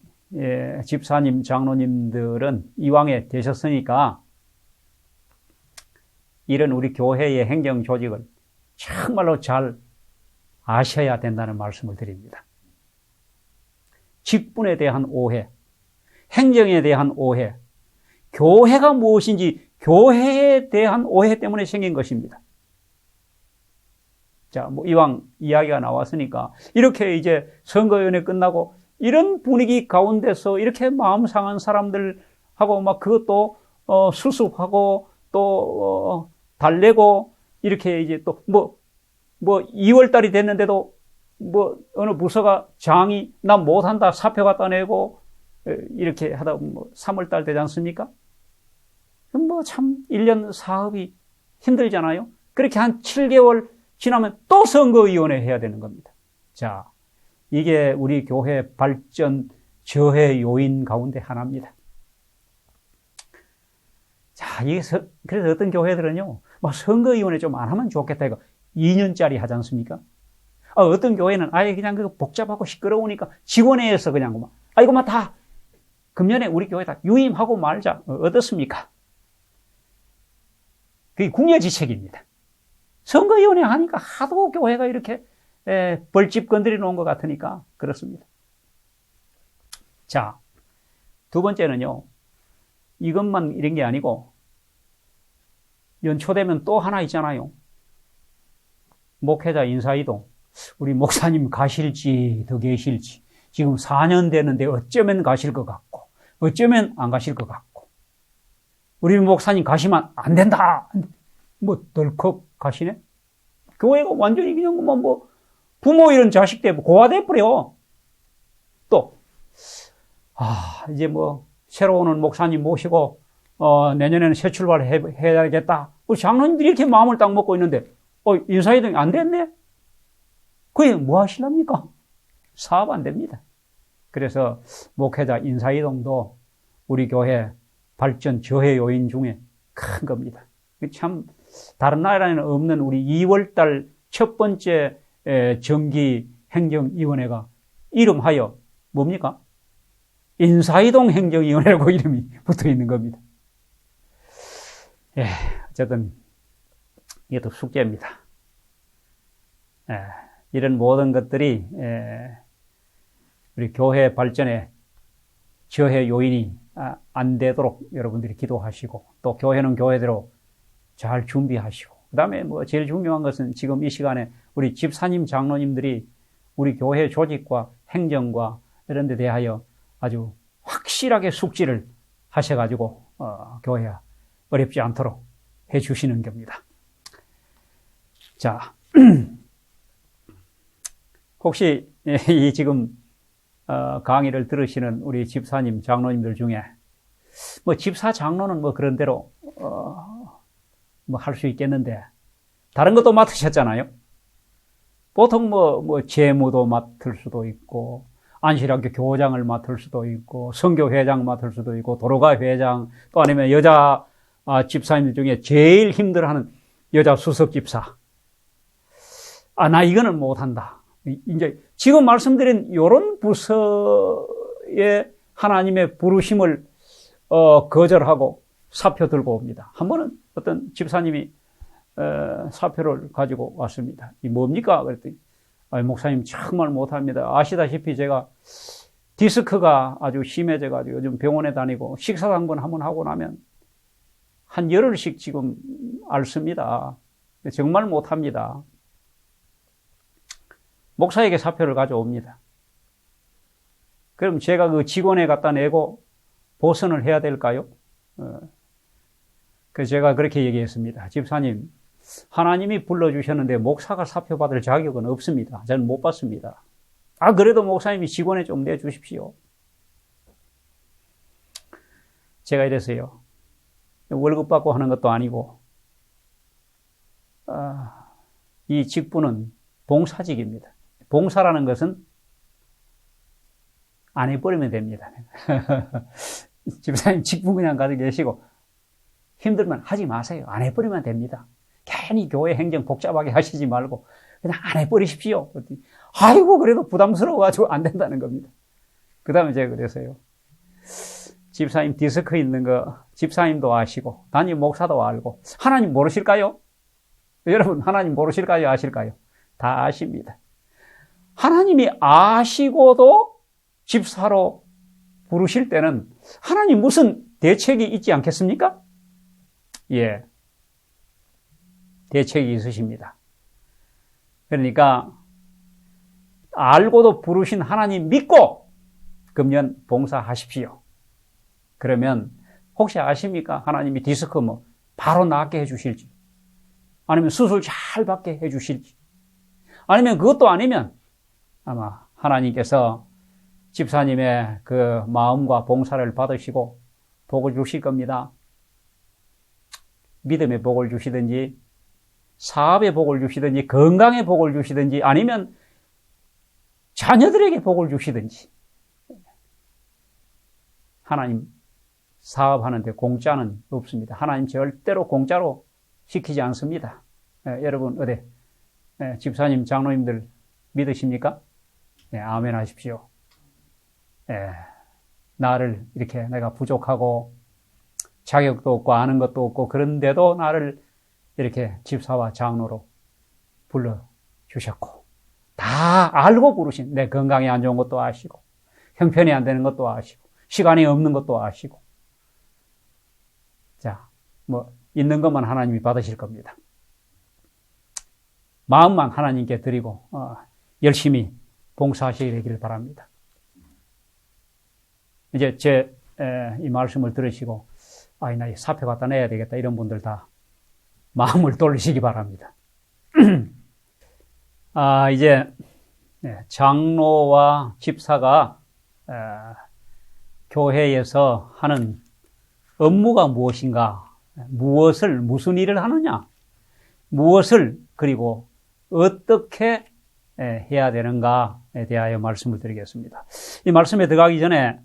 집사님, 장로님들은 이왕에 되셨으니까, 이런 우리 교회의 행정 조직을 정말로 잘 아셔야 된다는 말씀을 드립니다. 직분에 대한 오해, 행정에 대한 오해, 교회가 무엇인지 교회에 대한 오해 때문에 생긴 것입니다. 자, 뭐 이왕 이야기가 나왔으니까 이렇게 이제 선거위원회 끝나고 이런 분위기 가운데서 이렇게 마음 상한 사람들하고 막 그것도 수습하고 또 달래고 이렇게 이제 또 뭐 2월 달이 됐는데도 뭐 어느 부서가 장이 나 못한다 사표 갖다 내고 이렇게 하다 뭐 3월 달 되지 않습니까? 뭐 참 1년 사업이 힘들잖아요. 그렇게 한 7개월 지나면 또 선거위원회 해야 되는 겁니다. 자, 이게 우리 교회 발전 저해 요인 가운데 하나입니다. 자, 그래서 어떤 교회들은요, 막 선거위원회 좀 안 하면 좋겠다 이거 2년짜리 하지 않습니까? 어떤 교회는 아예 그냥 그 복잡하고 시끄러우니까 직원회에서 그냥 막 이거만 다 금년에 우리 교회 다 유임하고 말자. 어떻습니까? 그게 궁여지책입니다. 선거위원회 하니까 하도 교회가 이렇게 벌집 건드려 놓은 것 같으니까 그렇습니다. 자, 두 번째는요. 이것만 이런 게 아니고 연초되면 또 하나 있잖아요. 목회자 인사이동. 우리 목사님 가실지 더 계실지 지금 4년 되는데 어쩌면 가실 것 같고 어쩌면 안 가실 것 같고 우리 목사님 가시면 안 된다. 뭐 덜컥 가시네. 교회가 완전히 그냥 뭐 부모 이런 자식 때 고아돼 버려. 또 이제 뭐 새로 오는 목사님 모시고 내년에는 새 출발 해야겠다. 우리 장로님들이 이렇게 마음을 딱 먹고 있는데 인사이동이 안 됐네. 그게 뭐 하시랍니까? 사업 안 됩니다. 그래서 목회자 인사이동도 우리 교회 발전 저해 요인 중에 큰 겁니다. 참 다른 나라에는 없는 우리 2월달 첫 번째 정기 행정위원회가 이름하여 뭡니까? 인사이동 행정위원회라고 이름이 붙어 있는 겁니다. 어쨌든 이것도 숙제입니다. 이런 모든 것들이 우리 교회 발전에 저해 요인이 안 되도록 여러분들이 기도하시고 또 교회는 교회대로 잘 준비하시고 그 다음에 뭐 제일 중요한 것은 지금 이 시간에 우리 집사님 장로님들이 우리 교회 조직과 행정과 이런 데 대하여 아주 확실하게 숙지를 하셔가지고 교회 어렵지 않도록 해주시는 겁니다. 자, 혹시 이 지금 강의를 들으시는 우리 집사님 장로님들 중에 뭐 집사 장로는 뭐 그런 대로 뭐 할 수 있겠는데 다른 것도 맡으셨잖아요. 보통 뭐 재무도 맡을 수도 있고 안실학교 교장을 맡을 수도 있고 선교회장 맡을 수도 있고 도로가 회장 또 아니면 여자 집사님들 중에 제일 힘들어하는 여자 수석 집사. 나 이거는 못한다. 이제 지금 말씀드린 이런 부서의 하나님의 부르심을 거절하고 사표 들고 옵니다. 한 번은 어떤 집사님이 사표를 가지고 왔습니다. 이 뭡니까? 그랬더니 목사님 정말 못합니다. 아시다시피 제가 디스크가 아주 심해져가지고 요즘 병원에 다니고 식사당번 한번 하고 나면 한 열흘씩 지금 앓습니다. 정말 못합니다. 목사에게 사표를 가져옵니다. 그럼 제가 그 직원에 갖다 내고 보선을 해야 될까요? 그래서 제가 그렇게 얘기했습니다. 집사님, 하나님이 불러주셨는데 목사가 사표 받을 자격은 없습니다. 저는 못 받습니다. 그래도 목사님이 직원에 좀 내주십시오. 제가 이랬어요. 월급 받고 하는 것도 아니고 이 직분은 봉사직입니다. 봉사라는 것은 안 해버리면 됩니다. 집사님 직분 그냥 가지고 계시고 힘들면 하지 마세요. 안 해버리면 됩니다. 괜히 교회 행정 복잡하게 하시지 말고 그냥 안 해버리십시오. 아이고 그래도 부담스러워가지고 안 된다는 겁니다. 그 다음에 제가 그랬어요. 집사님 디스크 있는 거 집사님도 아시고 담임 목사도 알고 하나님 모르실까요? 여러분 하나님 모르실까요? 아실까요? 다 아십니다. 하나님이 아시고도 집사로 부르실 때는 하나님 무슨 대책이 있지 않겠습니까? 예. 대책이 있으십니다. 그러니까 알고도 부르신 하나님 믿고 금년 봉사하십시오. 그러면 혹시 아십니까? 하나님이 디스크 바로 낫게 해주실지, 아니면 수술 잘 받게 해주실지, 아니면 그것도 아니면 아마 하나님께서 집사님의 그 마음과 봉사를 받으시고 복을 주실 겁니다. 믿음의 복을 주시든지, 사업의 복을 주시든지, 건강의 복을 주시든지, 아니면 자녀들에게 복을 주시든지. 하나님 사업하는데 공짜는 없습니다. 하나님 절대로 공짜로 시키지 않습니다. 여러분 어디 집사님, 장로님들 믿으십니까? 아멘 하십시오. 나를 이렇게 내가 부족하고 자격도 없고 아는 것도 없고 그런데도 나를 이렇게 집사와 장로로 불러주셨고, 다 알고 부르신, 내 건강이 안 좋은 것도 아시고, 형편이 안 되는 것도 아시고, 시간이 없는 것도 아시고. 자, 있는 것만 하나님이 받으실 겁니다. 마음만 하나님께 드리고 열심히 봉사하시길 바랍니다. 이제 이 말씀을 들으시고 나 이 사표 갖다 내야 되겠다, 이런 분들 다 마음을 돌리시기 바랍니다. 이제 장로와 집사가 교회에서 하는 업무가 무엇인가, 무슨 일을 하느냐, 무엇을 그리고 어떻게 해야 되는가에 대하여 말씀을 드리겠습니다. 이 말씀에 들어가기 전에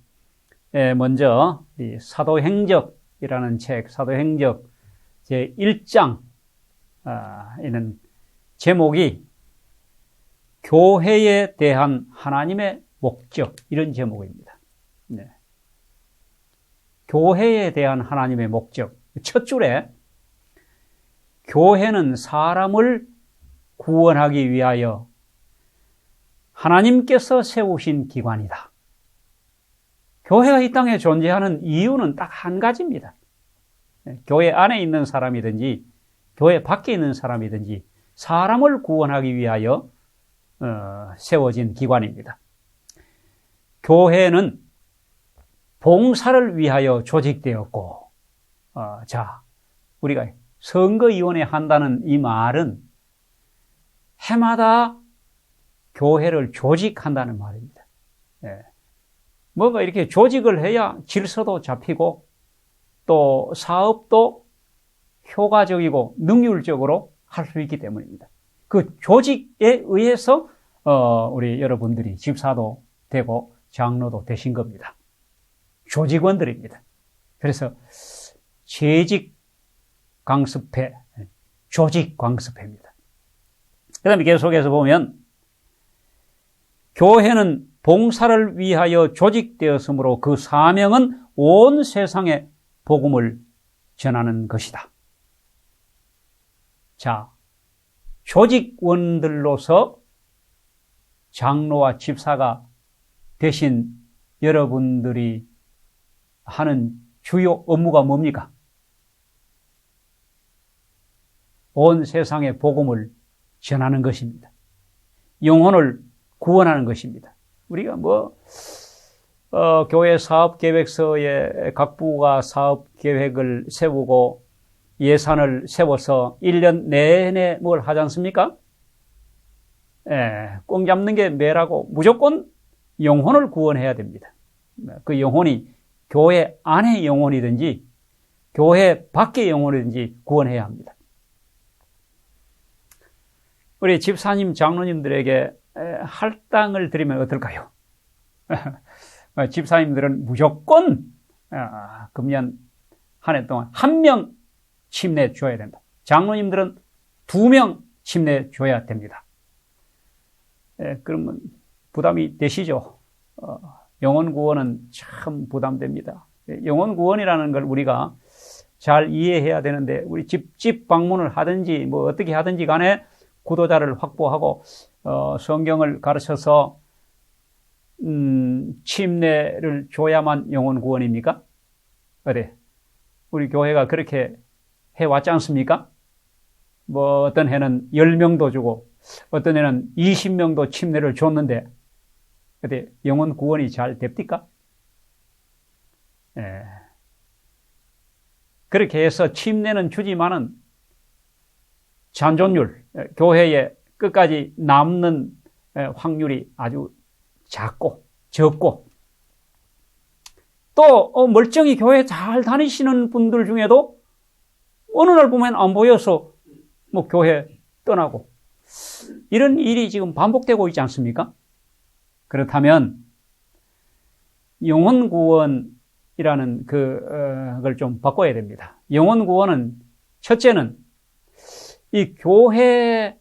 먼저 이 사도행적이라는 책, 사도행적 제1장 이는 제목이 교회에 대한 하나님의 목적, 이런 제목입니다. 교회에 대한 하나님의 목적. 첫 줄에 교회는 사람을 구원하기 위하여 하나님께서 세우신 기관이다. 교회가 이 땅에 존재하는 이유는 딱 한 가지입니다. 교회 안에 있는 사람이든지 교회 밖에 있는 사람이든지 사람을 구원하기 위하여 세워진 기관입니다. 교회는 봉사를 위하여 조직되었고, 우리가 선거위원회 한다는 이 말은 해마다 교회를 조직한다는 말입니다. 뭔가 이렇게 조직을 해야 질서도 잡히고 또 사업도 효과적이고 능률적으로 할 수 있기 때문입니다. 그 조직에 의해서 우리 여러분들이 집사도 되고 장로도 되신 겁니다. 조직원들입니다. 그래서 재직 강습회, 조직 강습회입니다. 그 다음에 계속해서 보면 교회는 봉사를 위하여 조직되었으므로 그 사명은 온 세상에 복음을 전하는 것이다. 자, 조직원들로서 장로와 집사가 되신 여러분들이 하는 주요 업무가 뭡니까? 온 세상에 복음을 전하는 것입니다. 영혼을 구원하는 것입니다. 우리가 교회 사업계획서에 각 부가 사업계획을 세우고 예산을 세워서 1년 내내 뭘 하지 않습니까? 꽁 잡는 게 매라고 무조건 영혼을 구원해야 됩니다. 그 영혼이 교회 안의 영혼이든지 교회 밖의 영혼이든지 구원해야 합니다. 우리 집사님, 장로님들에게 할당을 드리면 어떨까요? 집사님들은 무조건 금년 한 해 동안 1명 침례 줘야 된다. 장로님들은 2명 침례 줘야 됩니다. 그러면 부담이 되시죠? 영혼 구원은 참 부담됩니다. 영혼 구원이라는 걸 우리가 잘 이해해야 되는데, 우리 집 방문을 하든지 어떻게 하든지 간에 구도자를 확보하고 성경을 가르쳐서 침례를 줘야만 영혼 구원입니까? 어디 우리 교회가 그렇게 해왔지 않습니까? 뭐 어떤 해는 10명도 주고 어떤 해는 20명도 침례를 줬는데 어디 영혼 구원이 잘 됩니까? 예. 그렇게 해서 침례는 주지만은 잔존율, 교회에 끝까지 남는 확률이 아주 작고 적고 또 멀쩡히 교회 잘 다니시는 분들 중에도 어느 날 보면 안 보여서 뭐 교회 떠나고 이런 일이 지금 반복되고 있지 않습니까? 그렇다면 영혼 구원이라는 그걸 좀 바꿔야 됩니다. 영혼 구원은 첫째는 이 교회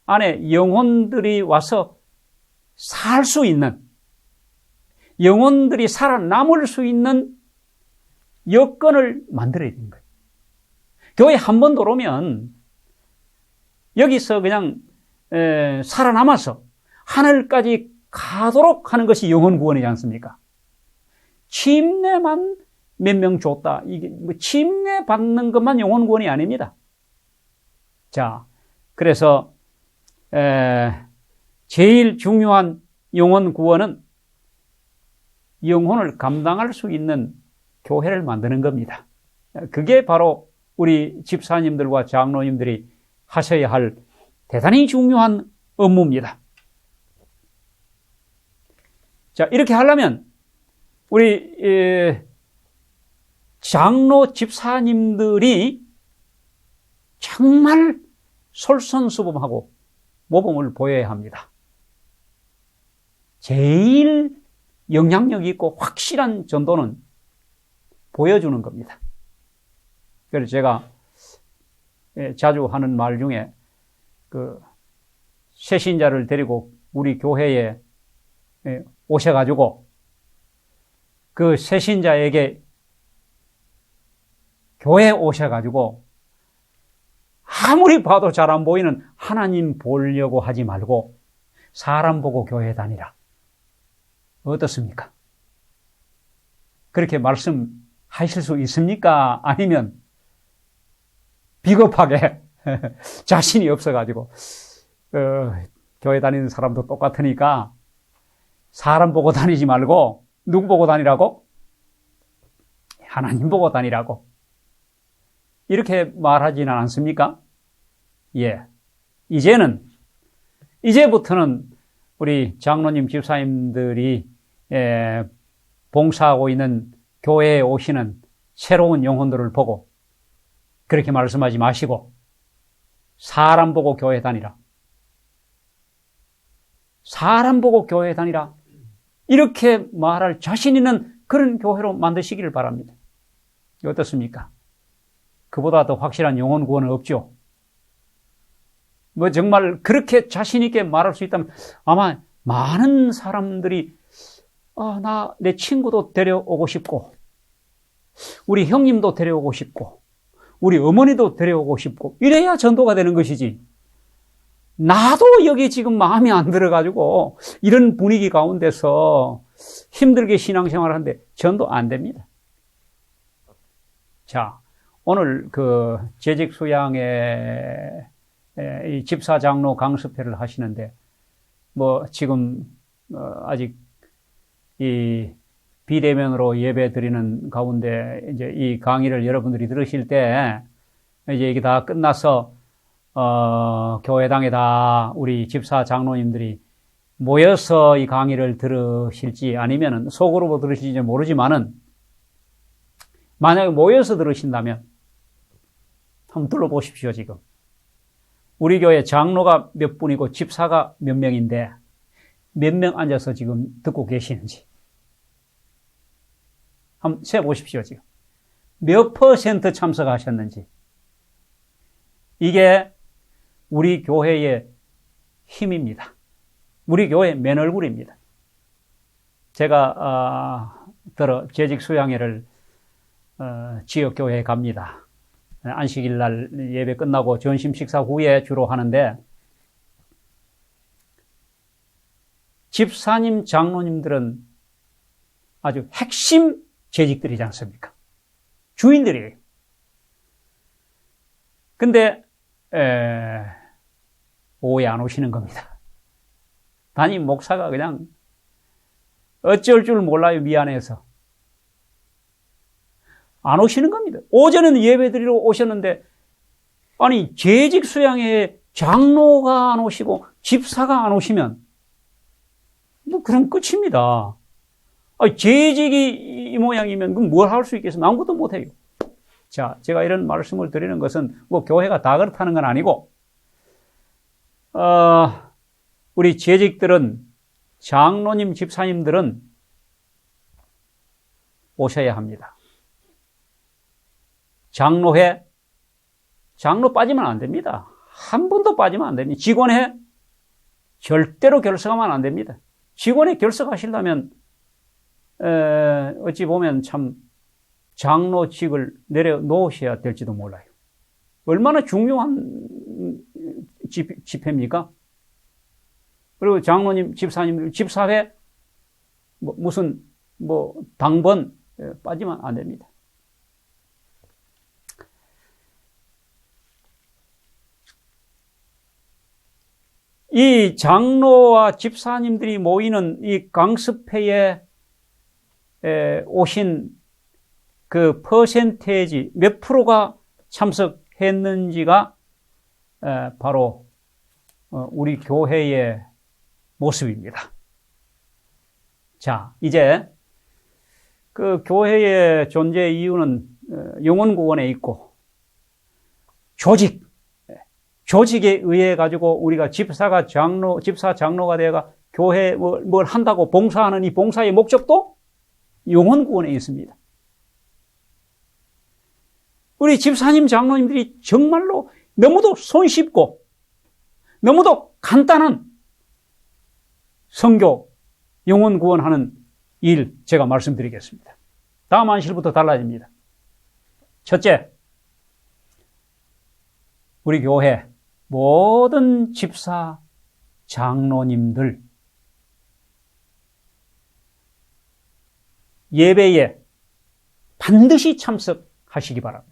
안에 영혼들이 와서 살 수 있는, 영혼들이 살아남을 수 있는 여건을 만들어야 되는 거예요. 교회 한 번 들어오면 여기서 그냥 살아남아서 하늘까지 가도록 하는 것이 영혼 구원이지 않습니까? 침례만 몇 명 줬다. 이게 뭐 침례 받는 것만 영혼 구원이 아닙니다. 자, 그래서 제일 중요한 영혼 구원은 영혼을 감당할 수 있는 교회를 만드는 겁니다. 그게 바로 우리 집사님들과 장로님들이 하셔야 할 대단히 중요한 업무입니다. 자, 이렇게 하려면 우리 장로 집사님들이 정말 솔선수범하고 모범을 보여야 합니다. 제일 영향력 있고 확실한 전도는 보여주는 겁니다. 그래서 제가 자주 하는 말 중에 새신자를 데리고 우리 교회에 오셔가지고 그 새신자에게 교회에 오셔가지고 아무리 봐도 잘 안 보이는 하나님 보려고 하지 말고 사람 보고 교회 다니라. 어떻습니까? 그렇게 말씀하실 수 있습니까? 아니면 비겁하게 자신이 없어가지고 교회 다니는 사람도 똑같으니까 사람 보고 다니지 말고 누구 보고 다니라고? 하나님 보고 다니라고. 이렇게 말하지는 않습니까? 예. 이제부터는 우리 장로님, 집사님들이 봉사하고 있는 교회에 오시는 새로운 영혼들을 보고 그렇게 말씀하지 마시고 사람 보고 교회 다니라. 사람 보고 교회 다니라. 이렇게 말할 자신 있는 그런 교회로 만드시기를 바랍니다. 어떻습니까? 그보다 더 확실한 영혼 구원은 없죠. 뭐 정말 그렇게 자신 있게 말할 수 있다면 아마 많은 사람들이 내 친구도 데려오고 싶고 우리 형님도 데려오고 싶고 우리 어머니도 데려오고 싶고 이래야 전도가 되는 것이지. 나도 여기 지금 마음이 안 들어가지고 이런 분위기 가운데서 힘들게 신앙생활을 하는데 전도 안 됩니다. 자, 오늘 재직 수양의 이 집사 장로 강습회를 하시는데 뭐 지금 아직 이 비대면으로 예배 드리는 가운데 이제 이 강의를 여러분들이 들으실 때 이제 이게 다 끝나서 교회당에 다 우리 집사 장로님들이 모여서 이 강의를 들으실지 아니면은 소그룹으로 들으실지 모르지만은 만약에 모여서 들으신다면 한번 둘러보십시오. 지금 우리 교회 장로가 몇 분이고 집사가 몇 명인데 몇 명 앉아서 지금 듣고 계시는지 한번 세보십시오. 지금 몇 % 참석하셨는지. 이게 우리 교회의 힘입니다. 우리 교회의 맨 얼굴입니다. 제가 재직 수양회를 지역교회에 갑니다. 안식일 날 예배 끝나고 점심 식사 후에 주로 하는데 집사님, 장로님들은 아주 핵심 재직들이지 않습니까? 주인들이에요. 근데 오후에 안 오시는 겁니다. 담임 목사가 그냥 어쩔 줄 몰라요. 미안해서. 안 오시는 겁니다. 오전에는 예배드리러 오셨는데 아니 재직 수양회에 장로가 안 오시고 집사가 안 오시면 뭐 그럼 끝입니다. 아니, 재직이 이 모양이면 그럼 뭘 할 수 있겠어요? 아무것도 못해요. 자, 제가 이런 말씀을 드리는 것은 뭐 교회가 다 그렇다는 건 아니고 우리 재직들은 장로님, 집사님들은 오셔야 합니다. 장로회, 장로 빠지면 안 됩니다. 한 분도 빠지면 안 됩니다. 직원회, 절대로 결석하면 안 됩니다. 직원회 결석하시려면, 어찌 보면 참 장로직을 내려놓으셔야 될지도 몰라요. 얼마나 중요한 집회입니까? 그리고 장로님, 집사님, 집사회, 무슨, 당번 빠지면 안 됩니다. 이 장로와 집사님들이 모이는 이 강습회에 오신 그 퍼센테이지 몇 프로가 참석했는지가 바로 우리 교회의 모습입니다. 자, 이제 그 교회의 존재 이유는 영혼구원에 있고 조직에 의해 가지고 우리가 집사 장로가 되어가 교회에 뭘 한다고 봉사하는 이 봉사의 목적도 영혼구원에 있습니다. 우리 집사님, 장로님들이 정말로 너무도 손쉽고 너무도 간단한 선교, 영혼구원하는 일 제가 말씀드리겠습니다. 다음 안실부터 달라집니다. 첫째, 우리 교회 모든 집사, 장로님들 예배에 반드시 참석하시기 바랍니다.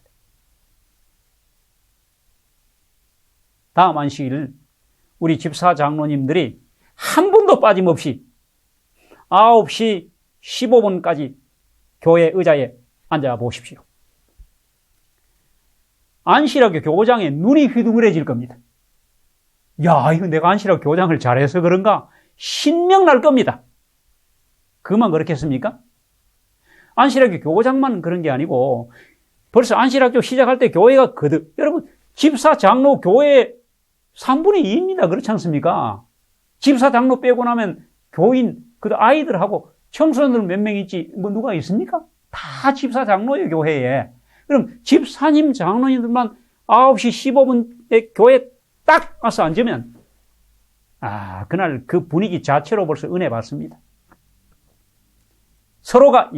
다음 안식일 우리 집사, 장로님들이 한 분도 빠짐없이 9시 15분까지 교회 의자에 앉아 보십시오. 안실학교 교장에 눈이 휘둥그레질 겁니다. 야, 이거 내가 안실학교 교장을 잘해서 그런가? 신명 날 겁니다. 그만 그렇겠습니까? 안실학교 교장만 그런 게 아니고 벌써 안실학교 시작할 때 교회가 여러분 집사, 장로 교회 3분의 2입니다. 그렇지 않습니까? 집사, 장로 빼고 나면 교인, 아이들하고 청소년들 몇 명 있지, 누가 있습니까? 다 집사, 장로예요, 교회에. 그럼 집사님, 장로님들만 9시 15분에 교회에 딱 와서 앉으면, 그날 그 분위기 자체로 벌써 은혜 받습니다. 서로가,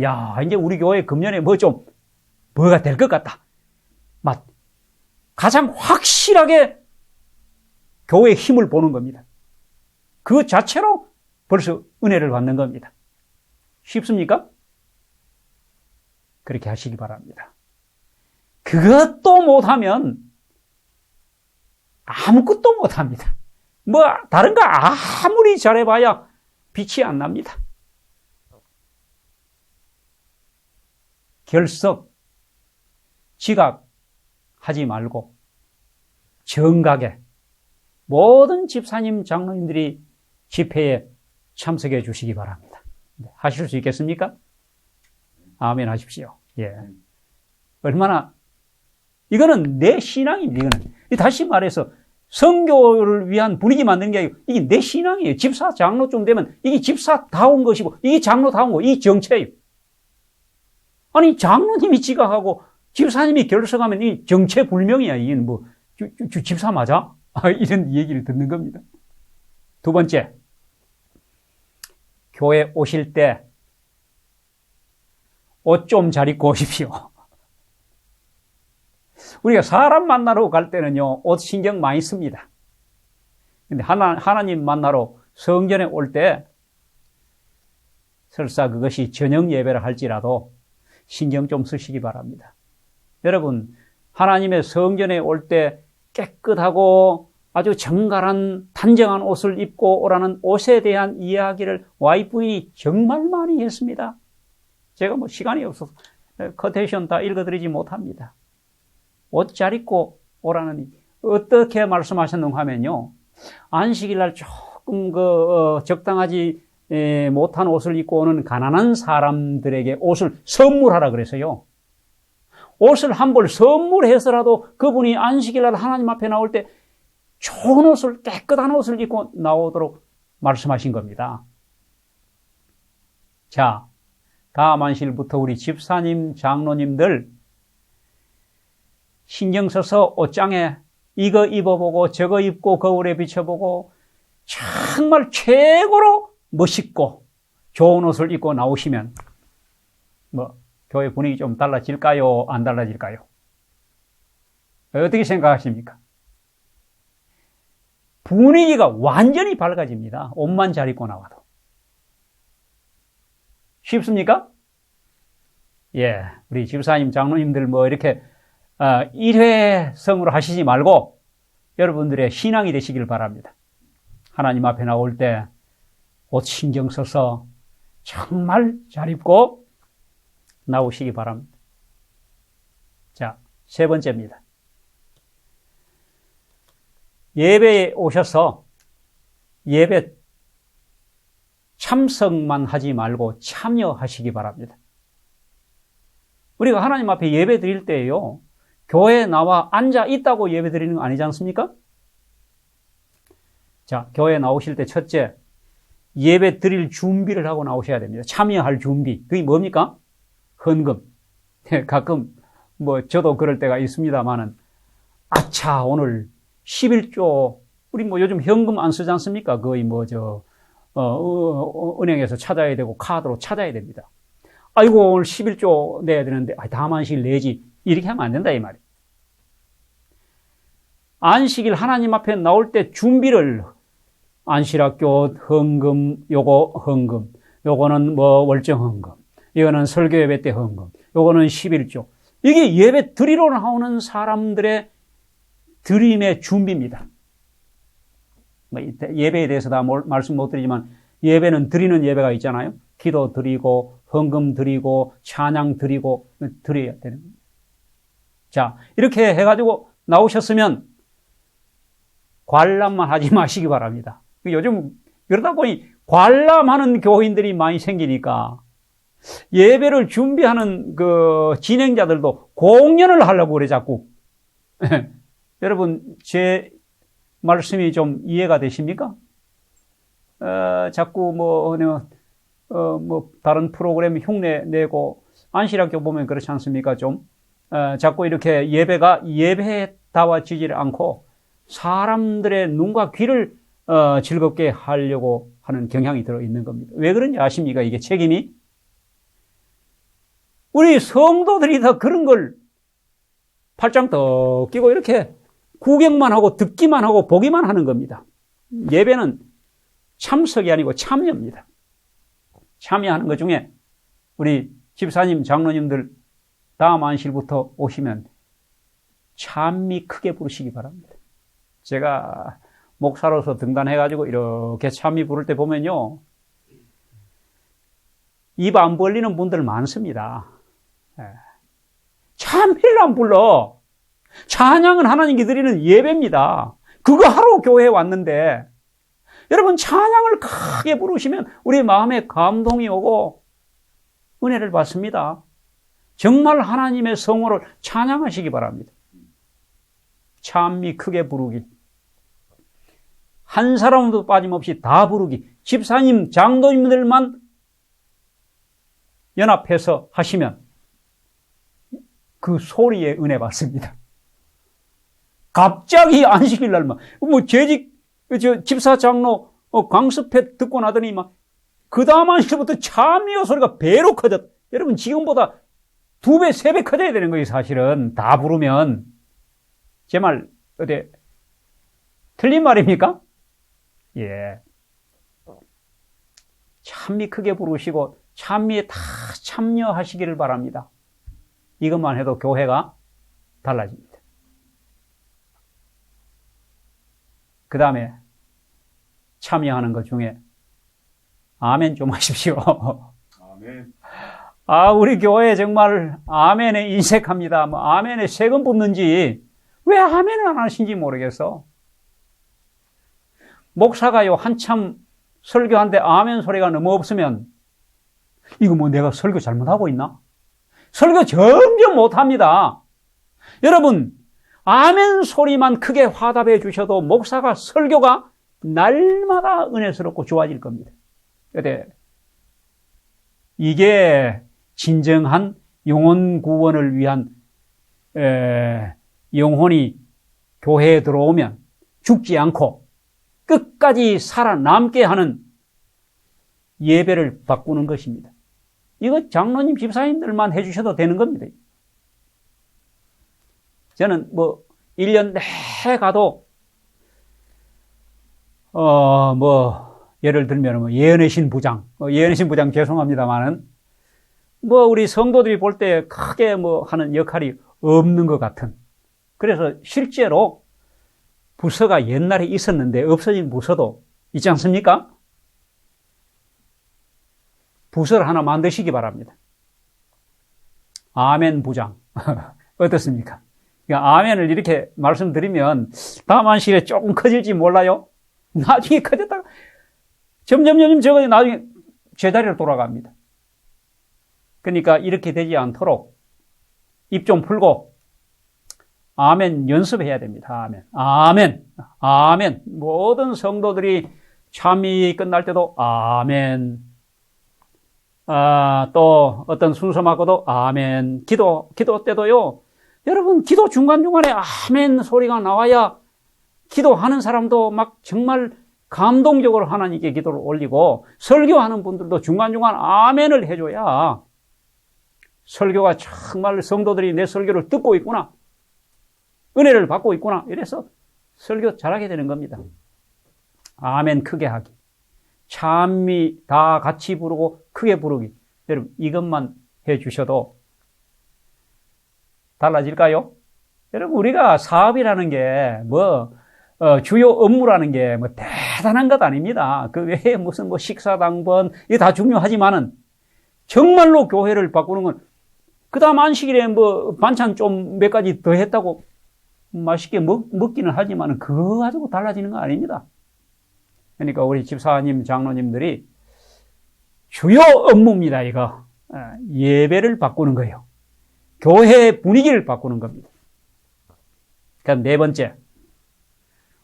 이제 우리 교회 금년에 뭐가 될 것 같다. 가장 확실하게 교회의 힘을 보는 겁니다. 그 자체로 벌써 은혜를 받는 겁니다. 쉽습니까? 그렇게 하시기 바랍니다. 그것도 못하면 아무것도 못합니다. 다른 거 아무리 잘해봐야 빛이 안 납니다. 결석, 지각하지 말고 정각에 모든 집사님, 장로님들이 집회에 참석해 주시기 바랍니다. 하실 수 있겠습니까? 아멘 하십시오. 예. 이거는 내 신앙입니다. 이거는. 다시 말해서 선교를 위한 분위기 만드는 게 아니고 이게 내 신앙이에요. 집사, 장로쯤 되면 이게 집사다운 것이고 이게 장로다운 거, 이 정체예요. 아니, 장로님이 지각하고 집사님이 결석하면 이 정체불명이야. 이게 집사 맞아? 이런 얘기를 듣는 겁니다. 두 번째, 교회 오실 때 옷 좀 잘 입고 오십시오. 우리가 사람 만나러 갈 때는요, 옷 신경 많이 씁니다. 근데 하나님 만나러 성전에 올 때 설사 그것이 저녁 예배를 할지라도 신경 좀 쓰시기 바랍니다. 여러분, 하나님의 성전에 올 때 깨끗하고 아주 정갈한 단정한 옷을 입고 오라는 옷에 대한 이야기를 와이프인이 정말 많이 했습니다. 제가 뭐 시간이 없어서 커테이션 다 읽어드리지 못합니다. 옷 잘 입고 오라는, 어떻게 말씀하셨는가 하면요, 안식일날 조금 적당하지 못한 옷을 입고 오는 가난한 사람들에게 옷을 선물하라 그래서요. 옷을 한 벌 선물해서라도 그분이 안식일날 하나님 앞에 나올 때 좋은 옷을, 깨끗한 옷을 입고 나오도록 말씀하신 겁니다. 자, 다음 안식일부터 우리 집사님, 장로님들 신경 써서 옷장에 이거 입어보고 저거 입고 거울에 비춰보고 정말 최고로 멋있고 좋은 옷을 입고 나오시면 뭐 교회 분위기 좀 달라질까요? 안 달라질까요? 어떻게 생각하십니까? 분위기가 완전히 밝아집니다. 옷만 잘 입고 나와도. 쉽습니까? 예, 우리 집사님, 장로님들 뭐 이렇게 일회성으로 하시지 말고 여러분들의 신앙이 되시길 바랍니다. 하나님 앞에 나올 때 옷 신경 써서 정말 잘 입고 나오시기 바랍니다. 자, 세 번째입니다. 예배에 오셔서 예배 참석만 하지 말고 참여하시기 바랍니다. 우리가 하나님 앞에 예배 드릴 때요, 교회에 나와 앉아 있다고 예배 드리는 거 아니지 않습니까? 자, 교회에 나오실 때 첫째, 예배 드릴 준비를 하고 나오셔야 됩니다. 참여할 준비. 그게 뭡니까? 헌금. 가끔 뭐 저도 그럴 때가 있습니다만은, 아차, 오늘 11조, 우리 뭐 요즘 현금 안 쓰지 않습니까? 거의 뭐 은행에서 찾아야 되고 카드로 찾아야 됩니다. 아이고, 오늘 11조 내야 되는데, 다음 안식일 내지. 이렇게 하면 안 된다, 이 말이에요. 안식일 하나님 앞에 나올 때 준비를, 안실학교 헌금, 요거 헌금, 요거는 뭐 월정 헌금, 이거는 설교 예배 때 헌금, 요거는 11조. 이게 예배 드리러 나오는 사람들의 드림의 준비입니다. 뭐 예배에 대해서 다 말씀 못 드리지만, 예배는 드리는 예배가 있잖아요. 기도 드리고, 헌금 드리고, 찬양 드리고, 드려야 되는 겁니다. 자, 이렇게 해가지고 나오셨으면 관람만 하지 마시기 바랍니다. 요즘 그러다 보니 관람하는 교인들이 많이 생기니까 예배를 준비하는 그 진행자들도 공연을 하려고 그래, 자꾸. 여러분, 제 말씀이 좀 이해가 되십니까? 자꾸 뭐 다른 프로그램 흉내 내고, 안실학교 보면 그렇지 않습니까? 좀 자꾸 이렇게 예배가 예배다워지질 않고 사람들의 눈과 귀를 즐겁게 하려고 하는 경향이 들어있는 겁니다. 왜 그런지 아십니까? 이게 책임이? 우리 성도들이 다 그런 걸 팔짱 떡 끼고 이렇게 구경만 하고 듣기만 하고 보기만 하는 겁니다. 예배는 참석이 아니고 참여입니다. 참여하는 것 중에 우리 집사님, 장로님들 다음 안식일부터 오시면 찬미 크게 부르시기 바랍니다. 제가 목사로서 등단해가지고 이렇게 찬미 부를 때 보면요, 입 안 벌리는 분들 많습니다. 찬미를 안 불러. 찬양은 하나님께 드리는 예배입니다. 그거 하러 교회에 왔는데, 여러분 찬양을 크게 부르시면 우리 마음에 감동이 오고 은혜를 받습니다. 정말 하나님의 성호를 찬양하시기 바랍니다. 찬미 크게 부르기. 한 사람도 빠짐없이 다 부르기. 집사님, 장로님들만 연합해서 하시면 그 소리에 은혜 받습니다. 갑자기 안식일 날만, 집사 장로 강습회 듣고 나더니 그 다음 안식일부터 찬미의 소리가 배로 커졌다. 여러분, 지금보다 2배, 3배 커져야 되는 거예요, 사실은. 다 부르면. 제 말, 틀린 말입니까? 예. 찬미 크게 부르시고, 찬미에 다 참여하시기를 바랍니다. 이것만 해도 교회가 달라집니다. 그 다음에 참여하는 것 중에 아멘 좀 하십시오. 아멘. 우리 교회 정말 아멘에 인색합니다. 뭐 아멘에 세금 붙는지 왜 아멘을 안 하신지 모르겠어. 목사가요, 한참 설교하는데 아멘 소리가 너무 없으면 이거 뭐 내가 설교 잘못하고 있나? 설교 점점 못합니다. 여러분, 아멘 소리만 크게 화답해 주셔도 목사가 설교가 날마다 은혜스럽고 좋아질 겁니다. 이게 진정한 영혼 구원을 위한 영혼이 교회에 들어오면 죽지 않고 끝까지 살아남게 하는 예배를 바꾸는 것입니다. 이거 장로님, 집사님들만 해주셔도 되는 겁니다. 저는 1년 내내 가도, 예를 들면, 예언의 신부장, 예언의 신부장 죄송합니다만은, 우리 성도들이 볼 때 크게 하는 역할이 없는 것 같은. 그래서 실제로 부서가 옛날에 있었는데 없어진 부서도 있지 않습니까? 부서를 하나 만드시기 바랍니다. 아멘 부장. 어떻습니까? 그러니까 아멘을 이렇게 말씀드리면 다음 안식일에 조금 커질지 몰라요? 나중에 커졌다가 점점 저거 나중에 제자리로 돌아갑니다. 그러니까 이렇게 되지 않도록 입 좀 풀고 아멘 연습해야 됩니다. 아멘. 아멘. 아멘. 모든 성도들이 참이 끝날 때도 아멘. 또 어떤 순서 맞고도 아멘. 기도 때도요. 여러분, 기도 중간중간에 아멘 소리가 나와야 기도하는 사람도 막 정말 감동적으로 하나님께 기도를 올리고 설교하는 분들도 중간중간 아멘을 해줘야 설교가 정말 성도들이 내 설교를 듣고 있구나. 은혜를 받고 있구나. 이래서 설교 잘하게 되는 겁니다. 아멘 크게 하기. 찬미 다 같이 부르고 크게 부르기. 여러분, 이것만 해 주셔도 달라질까요? 여러분, 우리가 사업이라는 게 주요 업무라는 게 대단한 것 아닙니다. 그 외에 무슨 식사당번, 이게 다 중요하지만은 정말로 교회를 바꾸는 건 그 다음 안식일에 반찬 좀 몇 가지 더 했다고 맛있게 먹기는 하지만은 그거 가지고 달라지는 거 아닙니다. 그러니까 우리 집사님, 장로님들이 주요 업무입니다, 이거. 예배를 바꾸는 거예요. 교회 분위기를 바꾸는 겁니다. 그럼 네 번째.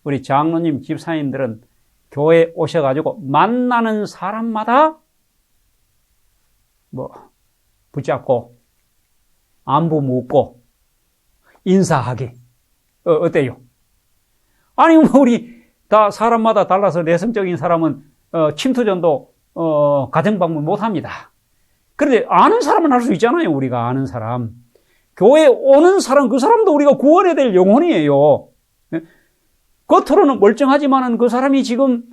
우리 장로님, 집사님들은 교회에 오셔가지고 만나는 사람마다 붙잡고, 안부 묻고, 인사하기. 어때요? 아니, 우리 다 사람마다 달라서 내성적인 사람은 침투전도 가정방문 못합니다. 그런데 아는 사람은 할 수 있잖아요. 우리가 아는 사람. 교회에 오는 사람, 그 사람도 우리가 구원해야 될 영혼이에요. 겉으로는 멀쩡하지만은 그 사람이 지금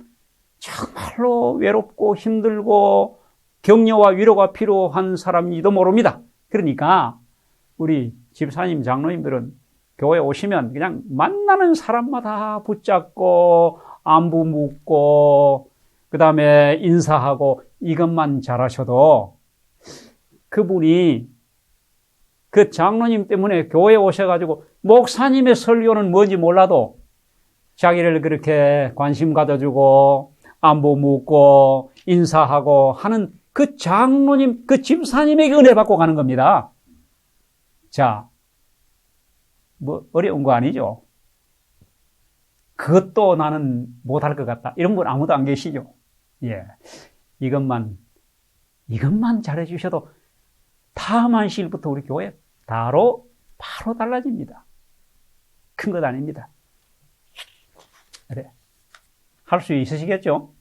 정말로 외롭고 힘들고 격려와 위로가 필요한 사람인지도 모릅니다. 그러니까 우리 집사님, 장로님들은 교회에 오시면 그냥 만나는 사람마다 붙잡고 안부 묻고 그 다음에 인사하고 이것만 잘하셔도 그분이 그 장로님 때문에 교회에 오셔가지고 목사님의 설교는 뭔지 몰라도 자기를 그렇게 관심 가져주고 안부 묻고 인사하고 하는 그 장로님, 그 집사님에게 은혜 받고 가는 겁니다. 자, 어려운 거 아니죠? 그것도 나는 못할 것 같다. 이런 분 아무도 안 계시죠? 예. 이것만 잘해주셔도 다음 안식일부터 우리 교회 바로 달라집니다. 큰 것 아닙니다. 그래. 할 수 있으시겠죠?